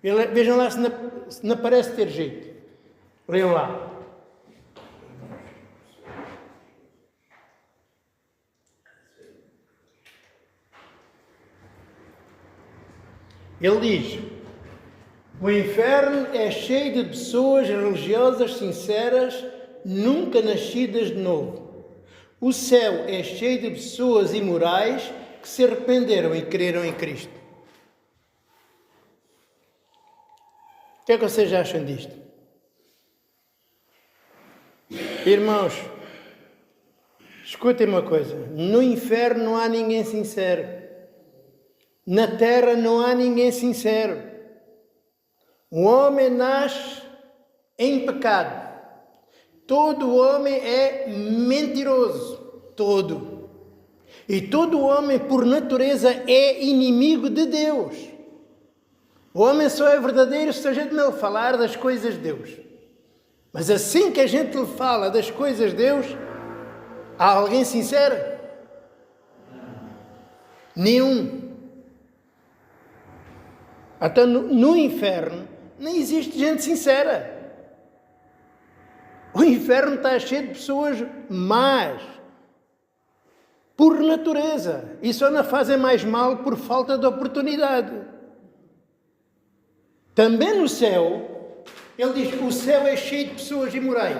Vejam lá se não parece ter jeito. Leiam lá. Ele diz: o inferno é cheio de pessoas religiosas sinceras, nunca nascidas de novo. O céu é cheio de pessoas imorais que se arrependeram e creram em Cristo. O que é que vocês acham disto? Irmãos, escutem uma coisa. No inferno não há ninguém sincero. Na terra não há ninguém sincero. O homem nasce em pecado. Todo homem é mentiroso. Todo. E todo homem, por natureza, é inimigo de Deus. O homem só é verdadeiro se a gente não falar das coisas de Deus. Mas assim que a gente lhe fala das coisas de Deus, há alguém sincero? Nenhum. Até no inferno não existe gente sincera. O inferno está cheio de pessoas más, por natureza, e só não fazem mais mal por falta de oportunidade. Também no céu, ele diz que o céu é cheio de pessoas imorais.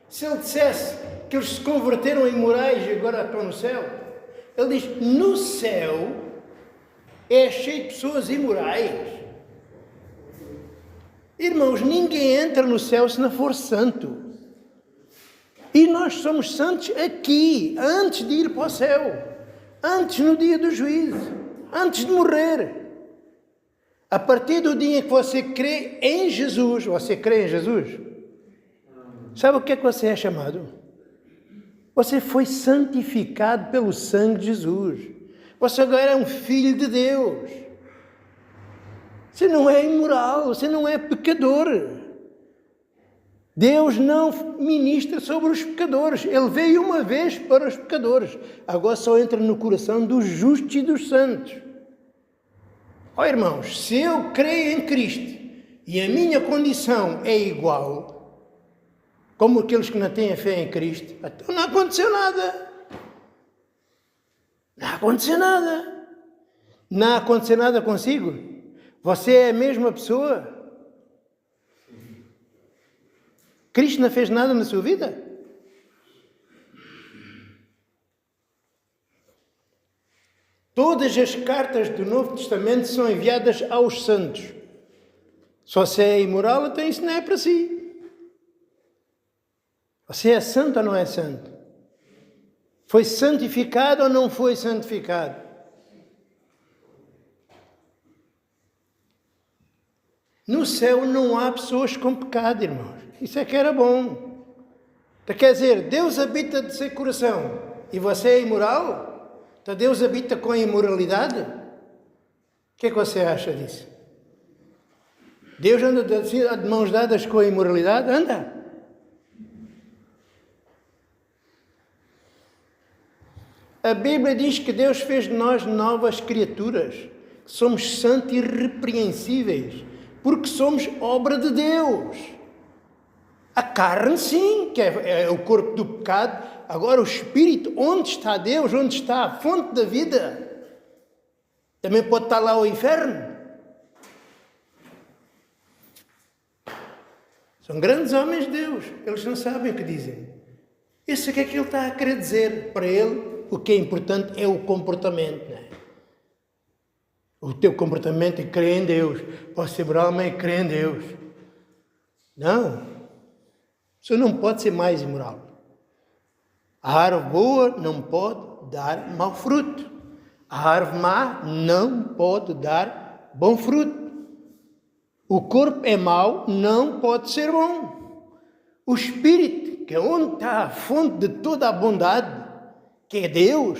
Se ele dissesse que eles se converteram em imorais e agora estão no céu, ele diz, no céu é cheio de pessoas imorais. Irmãos, ninguém entra no céu se não for santo. E nós somos santos aqui, antes de ir para o céu, antes no dia do juízo, antes de morrer. A partir do dia em que você crê em Jesus, você crê em Jesus? Sabe o que é que você é chamado? Você foi santificado pelo sangue de Jesus. Você agora é um filho de Deus. Você não é imoral, você não é pecador. Deus não ministra sobre os pecadores. Ele veio uma vez para os pecadores. Agora só entra no coração dos justos e dos santos. Ó irmãos, se eu creio em Cristo e a minha condição é igual, como aqueles que não têm fé em Cristo, então não aconteceu nada. Não aconteceu nada. Não aconteceu nada consigo. Você é a mesma pessoa. Cristo não fez nada na sua vida? Todas as cartas do Novo Testamento são enviadas aos santos. Se você é imoral, então isso não é para si. Você é santo ou não é santo? Foi santificado ou não foi santificado? No céu não há pessoas com pecado, irmãos. Isso é que era bom. Então, quer dizer, Deus habita de seu coração e você é imoral? Então Deus habita com a imoralidade? O que é que você acha disso? Deus anda de mãos dadas com a imoralidade? Anda. A Bíblia diz que Deus fez de nós novas criaturas, que somos santos e irrepreensíveis, porque somos obra de Deus. A carne, sim, que é o corpo do pecado. Agora, o Espírito, onde está Deus? Onde está a fonte da vida? Também pode estar lá o inferno. São grandes homens de Deus. Eles não sabem o que dizem. Isso é que ele está a querer dizer. Para ele, o que é importante é o comportamento. Não é? O teu comportamento é crer em Deus. Posso ser moral, mas é crer em Deus. Não. Você não pode ser mais imoral. A árvore boa não pode dar mau fruto. A árvore má não pode dar bom fruto. O corpo é mau, não pode ser bom. O Espírito, que é onde está a fonte de toda a bondade, que é Deus,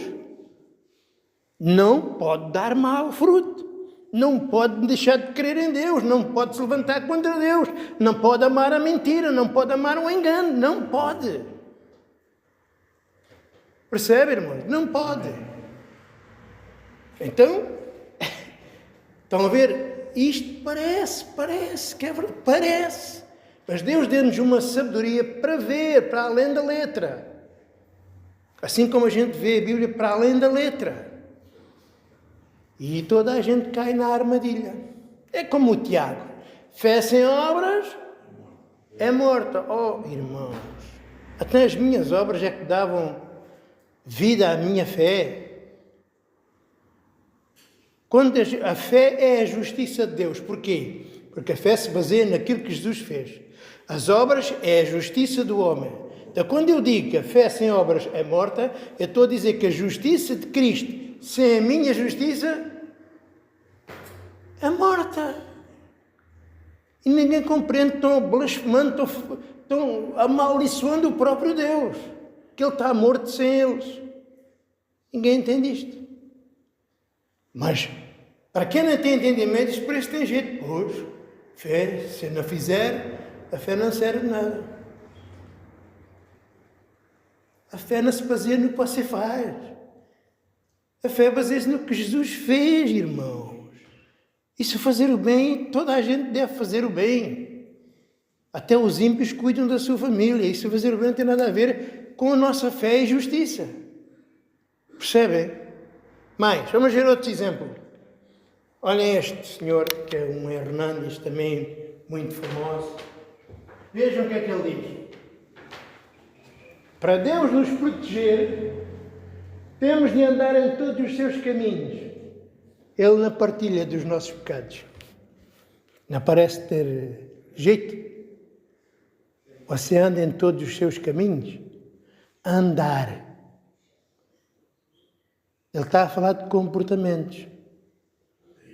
não pode dar mau fruto. Não pode deixar de crer em Deus, não pode se levantar contra Deus, não pode amar a mentira, não pode amar o engano, não pode. Percebe, irmãos? Não pode. Então, estão a ver? Isto parece que é verdade, parece. Mas Deus deu-nos uma sabedoria para ver, para além da letra. Assim como a gente vê a Bíblia para além da letra. E toda a gente cai na armadilha. É como o Tiago. Fé sem obras é morta. Oh, irmãos, até as minhas obras é que davam vida à minha fé. Quando a fé é a justiça de Deus. Porquê? Porque a fé se baseia naquilo que Jesus fez. As obras é a justiça do homem. Então, quando eu digo que a fé sem obras é morta, eu estou a dizer que a justiça de Cristo sem a minha justiça é morta. E ninguém compreende, estão blasfemando, estão amaldiçoando o próprio Deus, que Ele está morto sem eles. Ninguém entende isto. Mas, para quem não tem entendimento, isto parece que tem jeito. Pois, fé, se não fizer, a fé não serve de nada. A fé não se baseia no que você faz. A fé baseia-se no que Jesus fez, irmãos. E se fazer o bem, toda a gente deve fazer o bem. Até os ímpios cuidam da sua família. E se fazer o bem não tem nada a ver com a nossa fé e justiça. Percebem? Mais, vamos ver outro exemplo. Olhem este senhor, que é um Hernandes, também muito famoso. Vejam o que é que ele diz. Para Deus nos proteger, temos de andar em todos os seus caminhos. Ele não partilha dos nossos pecados. Não parece ter jeito. Você anda em todos os seus caminhos. Andar. Ele está a falar de comportamentos.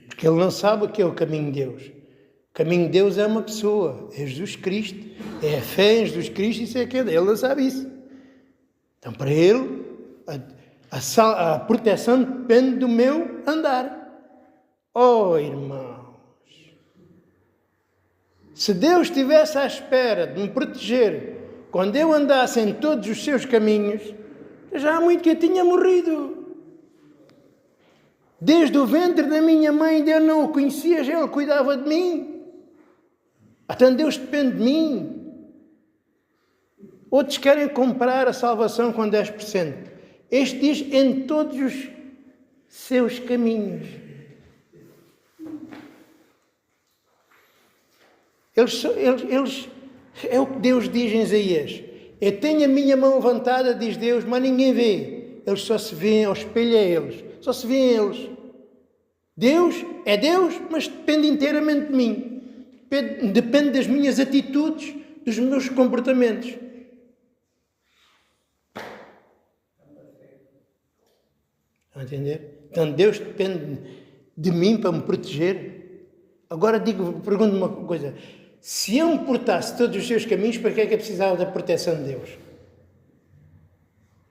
Porque ele não sabe o que é o caminho de Deus. O caminho de Deus é uma pessoa. É Jesus Cristo. É a fé em Jesus Cristo. Isso é que ele não sabe isso. Então, para ele, a proteção depende do meu andar. Oh, irmãos, se Deus estivesse à espera de me proteger quando eu andasse em todos os seus caminhos, já há muito que eu tinha morrido. Desde o ventre da minha mãe, Deus não o conhecia, já Ele cuidava de mim. Então Deus depende de mim. Outros querem comprar a salvação com 10%. Este diz em todos os seus caminhos. Eles é o que Deus diz em Isaías. Eu tenho a minha mão levantada, diz Deus, mas ninguém vê. Eles só se veem ao espelho a eles. Só se vêem eles. Deus é Deus, mas depende inteiramente de mim. Depende das minhas atitudes, dos meus comportamentos. Estão a entender? Então Deus depende de mim para me proteger. Agora pergunto-me uma coisa. Se eu me portasse todos os seus caminhos, para que é que eu precisava da proteção de Deus?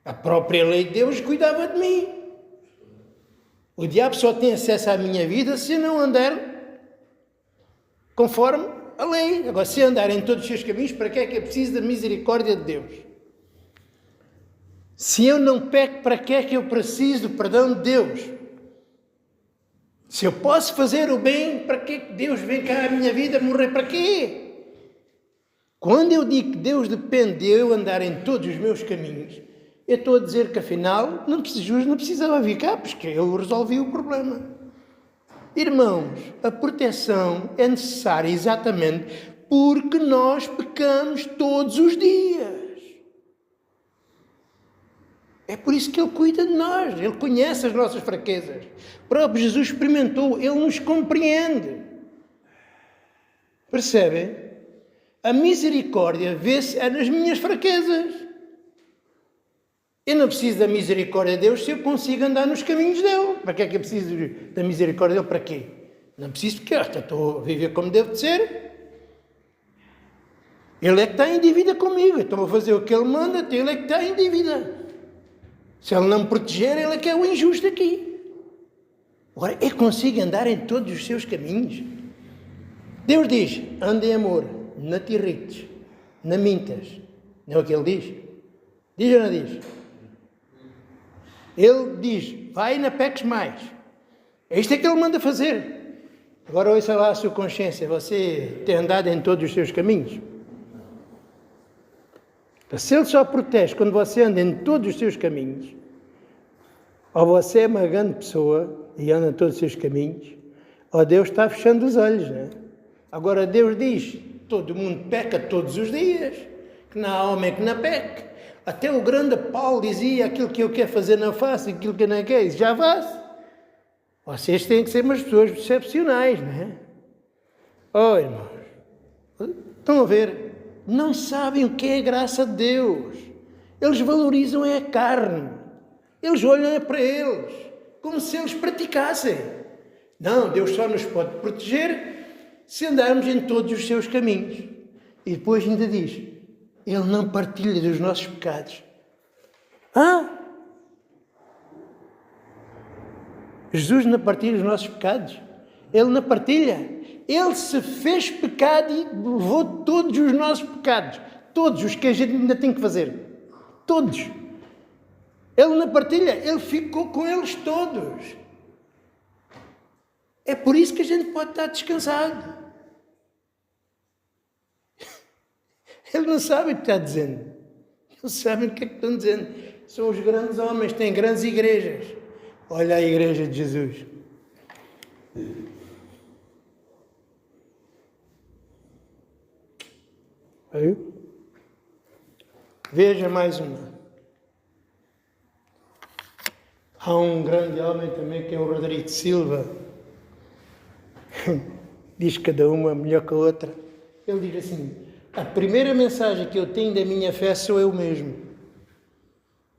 A própria lei de Deus cuidava de mim. O diabo só tem acesso à minha vida se eu não andar conforme a lei. Agora, se eu andar em todos os seus caminhos, para que é que eu preciso da misericórdia de Deus? Se eu não peco, para que é que eu preciso do perdão de Deus? Se eu posso fazer o bem, para que Deus vem cá à minha vida morrer? Para quê? Quando eu digo que Deus depende de eu andar em todos os meus caminhos, eu estou a dizer que afinal Jesus não precisava vir cá, porque Ele resolveu o problema. Irmãos, a proteção é necessária exatamente porque nós pecamos todos os dias. É por isso que Ele cuida de nós, Ele conhece as nossas fraquezas. O próprio Jesus experimentou, Ele nos compreende. Percebem? A misericórdia vê-se nas minhas fraquezas. Eu não preciso da misericórdia de Deus se eu consigo andar nos caminhos dele. Para que é que eu preciso da misericórdia dele? Para quê? Não preciso porque eu estou a viver como devo de ser. Ele é que está em dívida comigo. Estou a fazer o que Ele manda, então Ele é que está em dívida. Se Ele não me proteger, Ele é que é o injusto aqui. Agora, eu consigo andar em todos os seus caminhos. Deus diz, anda em amor, não te irrites, não mintas. Não é o que Ele diz? Diz ou não diz? Ele diz, vai e não peques mais. Isto é que Ele manda fazer. Agora ouça lá a sua consciência, você tem andado em todos os seus caminhos? Se Ele só protege quando você anda em todos os seus caminhos, ou você é uma grande pessoa e anda em todos os seus caminhos, ou Deus está fechando os olhos, não é? Agora Deus diz, todo mundo peca todos os dias, que não há homem que não peque. Até o grande Paulo dizia, aquilo que eu quero fazer não faço, aquilo que eu não quero, já faço. Vocês têm que ser umas pessoas excepcionais, não é? Oh, irmãos, estão a ver? Não sabem o que é a graça de Deus. Eles valorizam a carne. Eles olham para eles como se eles praticassem. Não, Deus só nos pode proteger se andarmos em todos os seus caminhos. E depois ainda diz, Ele não partilha dos nossos pecados. Jesus não partilha dos nossos pecados. Ele não partilha. Ele se fez pecado e levou todos os nossos pecados. Todos os que a gente ainda tem que fazer. Todos. Ele não partilha. Ele ficou com eles todos. É por isso que a gente pode estar descansado. Ele não sabe o que está dizendo. Eles sabem o que é que estão dizendo. São os grandes homens, têm grandes igrejas. Olha a igreja de Jesus. Viu? Veja mais uma. Há um grande homem também que é o Rodrigo Silva. Diz cada uma melhor que a outra. Ele diz assim, a primeira mensagem que eu tenho da minha fé sou eu mesmo.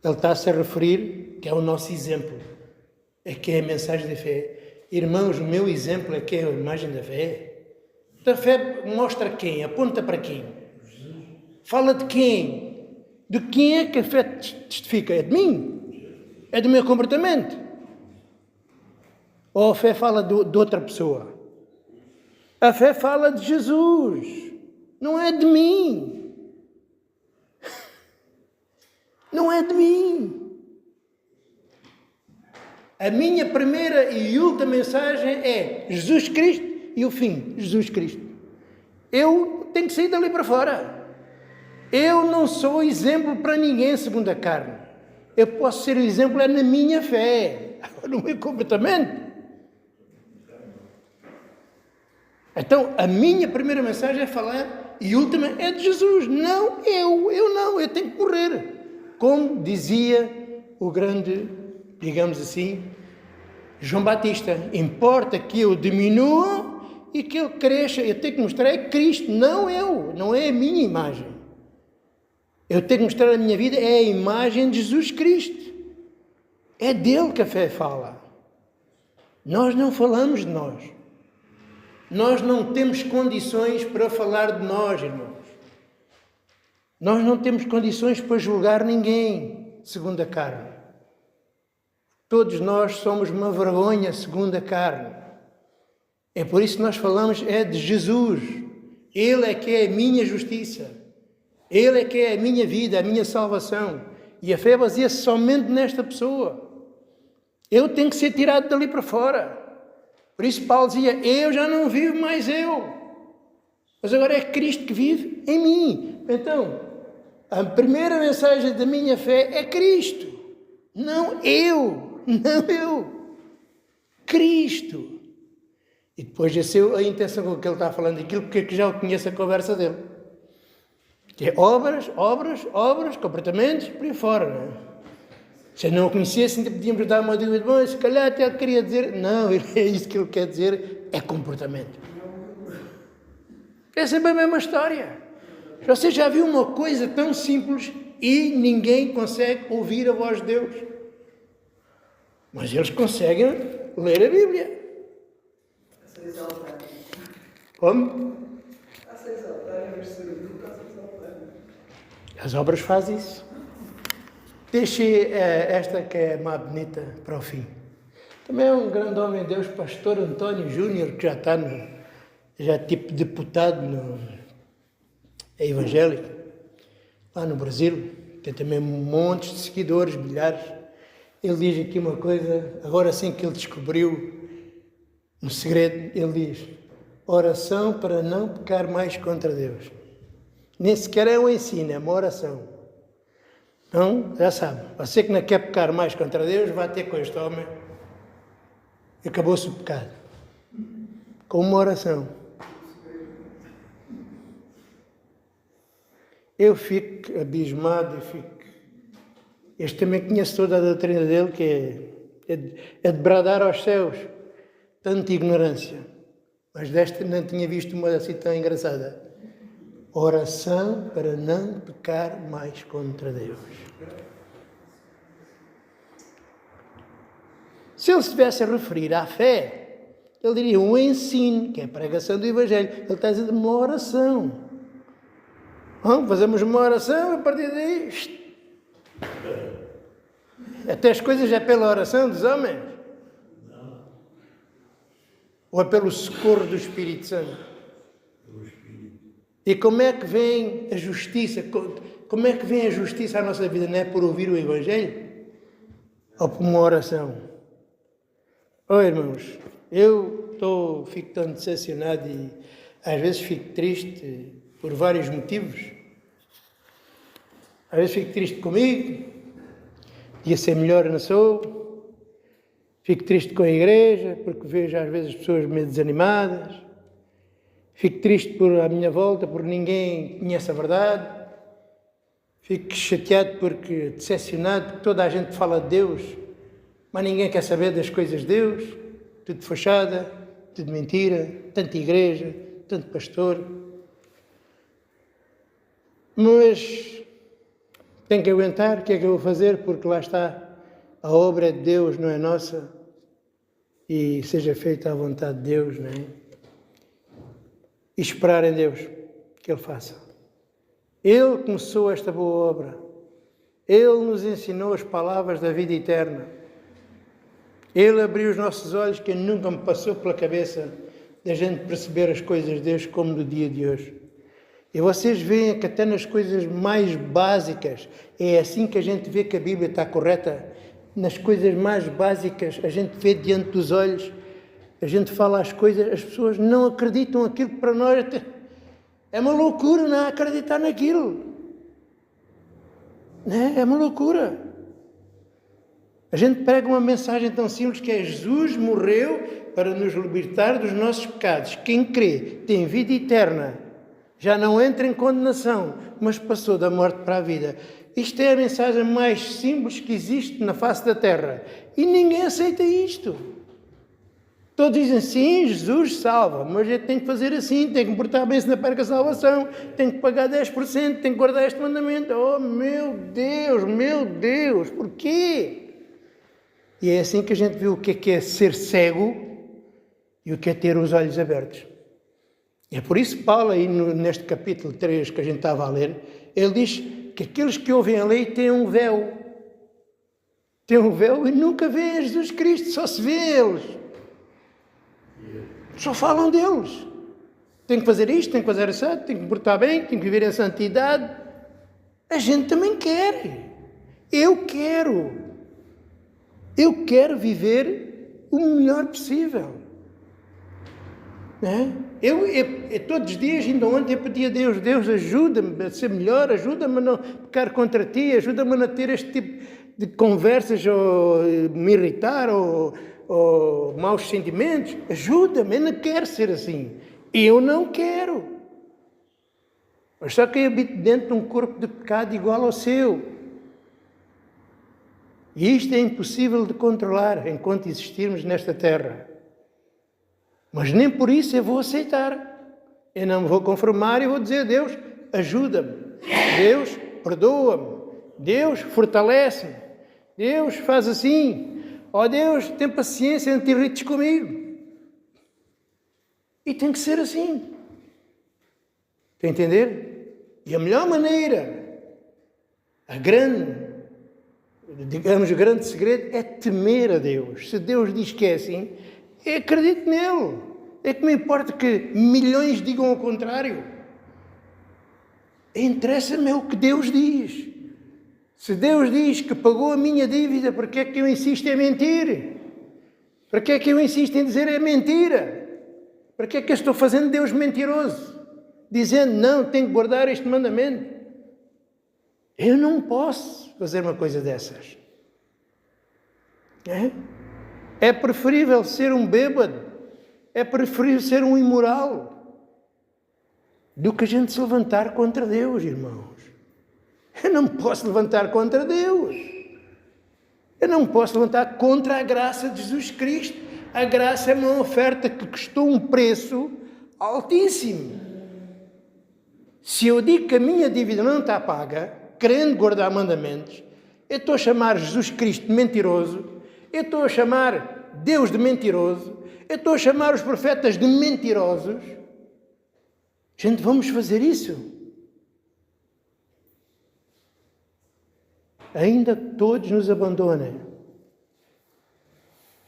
Ele está-se a referir que é o nosso exemplo. É que é a mensagem da fé. Irmãos, o meu exemplo é que é a imagem da fé. A fé mostra quem? Aponta para quem? Fala de quem? De quem é que a fé testifica? É de mim? É do meu comportamento? Ou a fé fala de outra pessoa? A fé fala de Jesus. Não é de mim. Não é de mim. A minha primeira e última mensagem é Jesus Cristo e o fim, Jesus Cristo. Eu tenho que sair dali para fora. Eu não sou exemplo para ninguém segundo a carne. Eu posso ser exemplo na minha fé, no meu comportamento. Então, a minha primeira mensagem é falar e última é de Jesus. Não, eu tenho que morrer. Como dizia o grande, digamos assim, João Batista, importa que eu diminua e que eu cresça. Eu tenho que mostrar é Cristo, não eu, não é a minha imagem. Eu tenho que mostrar a minha vida, é a imagem de Jesus Cristo. É dele que a fé fala. Nós não falamos de nós. Nós não temos condições para falar de nós, irmãos. Nós não temos condições para julgar ninguém, segundo a carne. Todos nós somos uma vergonha, segundo a carne. É por isso que nós falamos é de Jesus. Ele é que é a minha justiça. Ele é que é a minha vida, a minha salvação. E a fé baseia-se somente nesta pessoa. Eu tenho que ser tirado dali para fora. Por isso Paulo dizia, eu já não vivo mais eu. Mas agora é Cristo que vive em mim. Então, a primeira mensagem da minha fé é Cristo. Não eu. Cristo. E depois essa é a intenção com que ele está falando aquilo, porque já conheço a conversa dele. Que é obras, comportamentos, por aí fora, não é? Se eu não o conhecesse, ainda podíamos dar uma dúvida, bom, se calhar até ele queria dizer, não, é isso que ele quer dizer, é comportamento. É sempre a mesma história. Você já viu uma coisa tão simples e ninguém consegue ouvir a voz de Deus? Mas eles conseguem ler a Bíblia. Como? As obras fazem isso. Deixe esta que é mais bonita para o fim. Também é um grande homem de Deus, pastor António Júnior, que já está já tipo deputado evangélico, lá no Brasil. Tem também montes de seguidores, milhares. Ele diz aqui uma coisa, agora sim que ele descobriu um segredo, ele diz, oração para não pecar mais contra Deus. Nem sequer é um ensino, é uma oração. Então, já sabe, você que não quer pecar mais contra Deus, vai ter com este homem. Acabou-se o pecado. Com uma oração. Eu fico abismado, este também conhece toda a doutrina dele, que é de bradar aos céus. tanta ignorância, mas desta não tinha visto uma assim tão engraçada. Oração para não pecar mais contra Deus. Se ele se estivesse a referir à fé, ele diria um ensino, que é a pregação do Evangelho. Ele está a dizer uma oração. Fazemos uma oração, a partir daí... Até as coisas é pela oração dos homens? Não. Ou é pelo socorro do Espírito Santo? Pelo Espírito. E como é que vem a justiça? Como é que vem a justiça à nossa vida? Não é por ouvir o Evangelho? Ou por uma oração? Irmãos, eu fico tão decepcionado e às vezes fico triste por vários motivos. Às vezes fico triste comigo, podia ser melhor, não sou. Fico triste com a igreja, porque vejo às vezes as pessoas meio desanimadas. Fico triste por à minha volta, porque ninguém conhece a verdade. Fico chateado porque, decepcionado, porque toda a gente fala de Deus, mas ninguém quer saber das coisas de Deus. Tudo fachada, tudo mentira, tanta igreja, tanto pastor. Mas tenho que aguentar, o que é que eu vou fazer? Porque lá está, a obra é de Deus, não é nossa, e seja feita à vontade de Deus, não é? E esperar em Deus que Ele faça. Ele começou esta boa obra, Ele nos ensinou as palavras da vida eterna, Ele abriu os nossos olhos, que nunca me passou pela cabeça da gente perceber as coisas de Deus como no dia de hoje. E vocês veem que até nas coisas mais básicas, é assim que a gente vê que a Bíblia está correta. Nas coisas mais básicas, a gente vê diante dos olhos, a gente fala as coisas, as pessoas não acreditam aquilo que para nós é uma loucura não acreditar naquilo. É uma loucura. A gente prega uma mensagem tão simples que é: Jesus morreu para nos libertar dos nossos pecados. Quem crê tem vida eterna. Já não entra em condenação, mas passou da morte para a vida. Isto é a mensagem mais simples que existe na face da terra. E ninguém aceita isto. Todos dizem, sim, Jesus salva, mas a gente tem que fazer assim, tem que me portar bem se não perca a salvação, tem que pagar 10%, tem que guardar este mandamento. Oh, meu Deus, porquê? E é assim que a gente vê o que é ser cego e o que é ter os olhos abertos. E é por isso que Paulo, aí neste capítulo 3 que a gente estava a ler, ele diz que aqueles que ouvem a lei têm um véu. Têm um véu e nunca veem Jesus Cristo, só se vê eles. Só falam deles. Tem que fazer isto, tem que fazer isso, tem que portar bem, tem que viver em santidade. A gente também quer. Eu quero viver o melhor possível. Eu todos os dias, ainda ontem, eu pedi a Deus, Deus ajuda-me a ser melhor, ajuda-me a não pecar contra ti, ajuda-me a não ter este tipo de conversas ou me irritar ou maus sentimentos, ajuda-me, eu não quero ser assim, eu não quero. Mas só que eu habito dentro de um corpo de pecado igual ao seu. E isto é impossível de controlar enquanto existirmos nesta terra. Mas nem por isso eu vou aceitar. Eu não me vou conformar e vou dizer: Deus, ajuda-me. Deus, perdoa-me. Deus, fortalece-me. Deus, faz assim. Oh Deus, tem paciência, não te irrites comigo. E tem que ser assim. Está a entender? E a melhor maneira, o grande segredo é temer a Deus. Se Deus diz que é assim, eu acredito nele. É que me importa que milhões digam o contrário. Interessa-me o que Deus diz. Se Deus diz que pagou a minha dívida, para que é que eu insisto em mentir? Para que é que eu insisto em dizer é mentira? Para que é que eu estou fazendo Deus mentiroso? Dizendo, não, tenho que guardar este mandamento. Eu não posso fazer uma coisa dessas. É preferível ser um bêbado, é preferível ser um imoral, do que a gente se levantar contra Deus, irmãos. Eu não posso levantar contra Deus. Eu não posso levantar contra a graça de Jesus Cristo. A graça é uma oferta que custou um preço altíssimo. Se eu digo que a minha dívida não está paga, querendo guardar mandamentos, eu estou a chamar Jesus Cristo de mentiroso, eu estou a chamar Deus de mentiroso, eu estou a chamar os profetas de mentirosos. Gente, vamos fazer isso? Ainda que todos nos abandonem,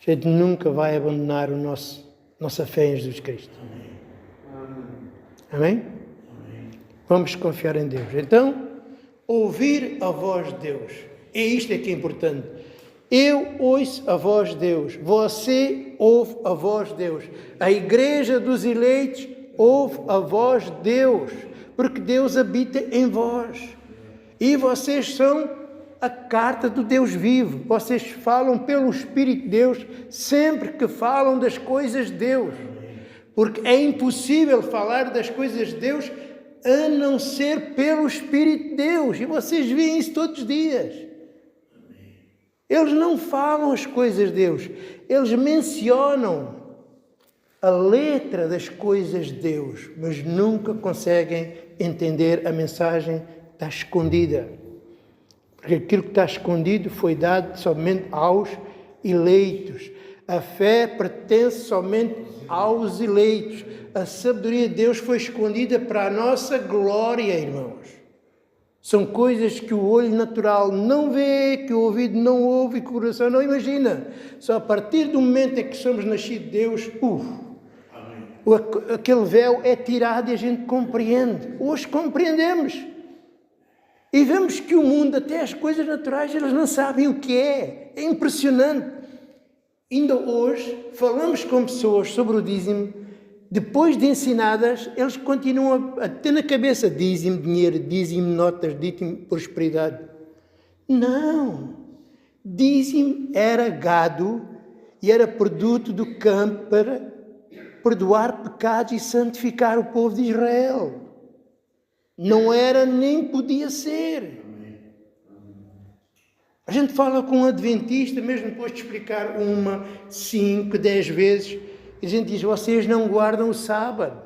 a gente nunca vai abandonar nossa fé em Jesus Cristo. Amém? Vamos confiar em Deus. Então, ouvir a voz de Deus. É isto que é importante. Eu ouço a voz de Deus. Você ouve a voz de Deus. A igreja dos eleitos ouve a voz de Deus. Porque Deus habita em vós. E vocês são a carta do Deus vivo. Vocês falam pelo Espírito de Deus sempre que falam das coisas de Deus. Porque é impossível falar das coisas de Deus a não ser pelo Espírito de Deus. E vocês veem isso todos os dias. Eles não falam as coisas de Deus. Eles mencionam a letra das coisas de Deus, mas nunca conseguem entender a mensagem que está escondida. Porque aquilo que está escondido foi dado somente aos eleitos. A fé pertence somente aos eleitos. A sabedoria de Deus foi escondida para a nossa glória, irmãos. São coisas que o olho natural não vê, que o ouvido não ouve e que o coração não imagina. Só a partir do momento em que somos nascidos de Deus, aquele véu é tirado e a gente compreende. Hoje compreendemos. E vemos que o mundo, até as coisas naturais, eles não sabem o que é. É impressionante. Ainda hoje, falamos com pessoas sobre o dízimo, depois de ensinadas, eles continuam a ter na cabeça dízimo, dinheiro, dízimo, notas, dízimo, prosperidade. Não. Dízimo era gado e era produto do campo para perdoar pecados e santificar o povo de Israel. Não era nem podia ser. A gente fala com um adventista, mesmo depois de explicar 1, 5, 10 vezes, e a gente diz, vocês não guardam o sábado.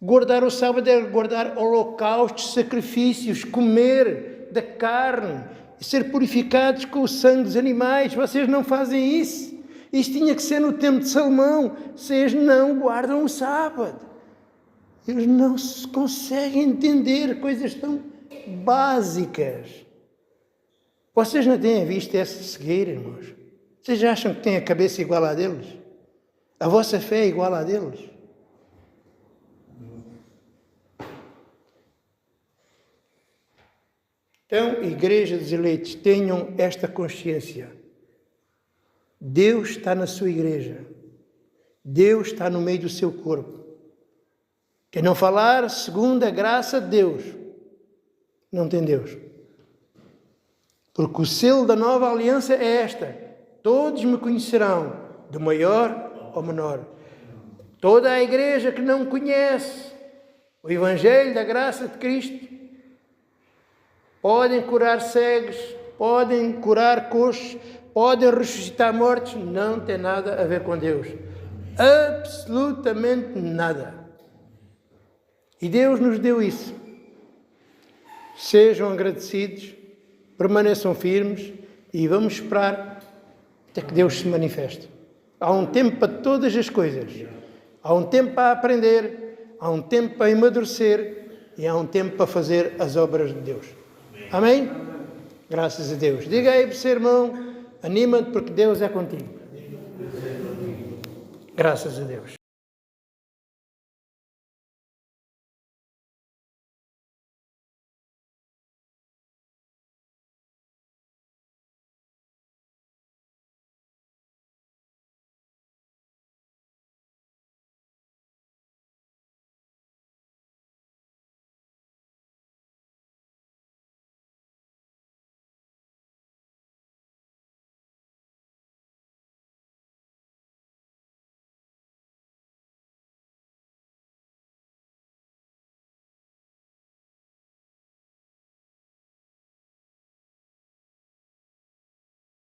Guardar o sábado é guardar holocaustos, sacrifícios, comer da carne, ser purificados com o sangue dos animais. Vocês não fazem isso. Isso tinha que ser no tempo de Salomão. Vocês não guardam o sábado. Eles não se conseguem entender coisas tão básicas. Vocês não têm visto essa cegueira, irmãos? Vocês acham que têm a cabeça igual à deles? A vossa fé é igual à deles? Então, igreja dos eleitos, tenham esta consciência. Deus está na sua igreja. Deus está no meio do seu corpo. Quem não falar segundo a graça de Deus, não tem Deus. Porque o selo da nova aliança é esta. Todos me conhecerão, do maior ao menor. Toda a igreja que não conhece o Evangelho da graça de Cristo, podem curar cegos, podem curar coxos, podem ressuscitar mortos, não tem nada a ver com Deus. Absolutamente nada. E Deus nos deu isso. Sejam agradecidos, permaneçam firmes e vamos esperar até que Deus se manifeste. Há um tempo para todas as coisas. Há um tempo para aprender, há um tempo para amadurecer e há um tempo para fazer as obras de Deus. Amém? Graças a Deus. Diga aí para o seu irmão, anima-te porque Deus é contigo. Graças a Deus.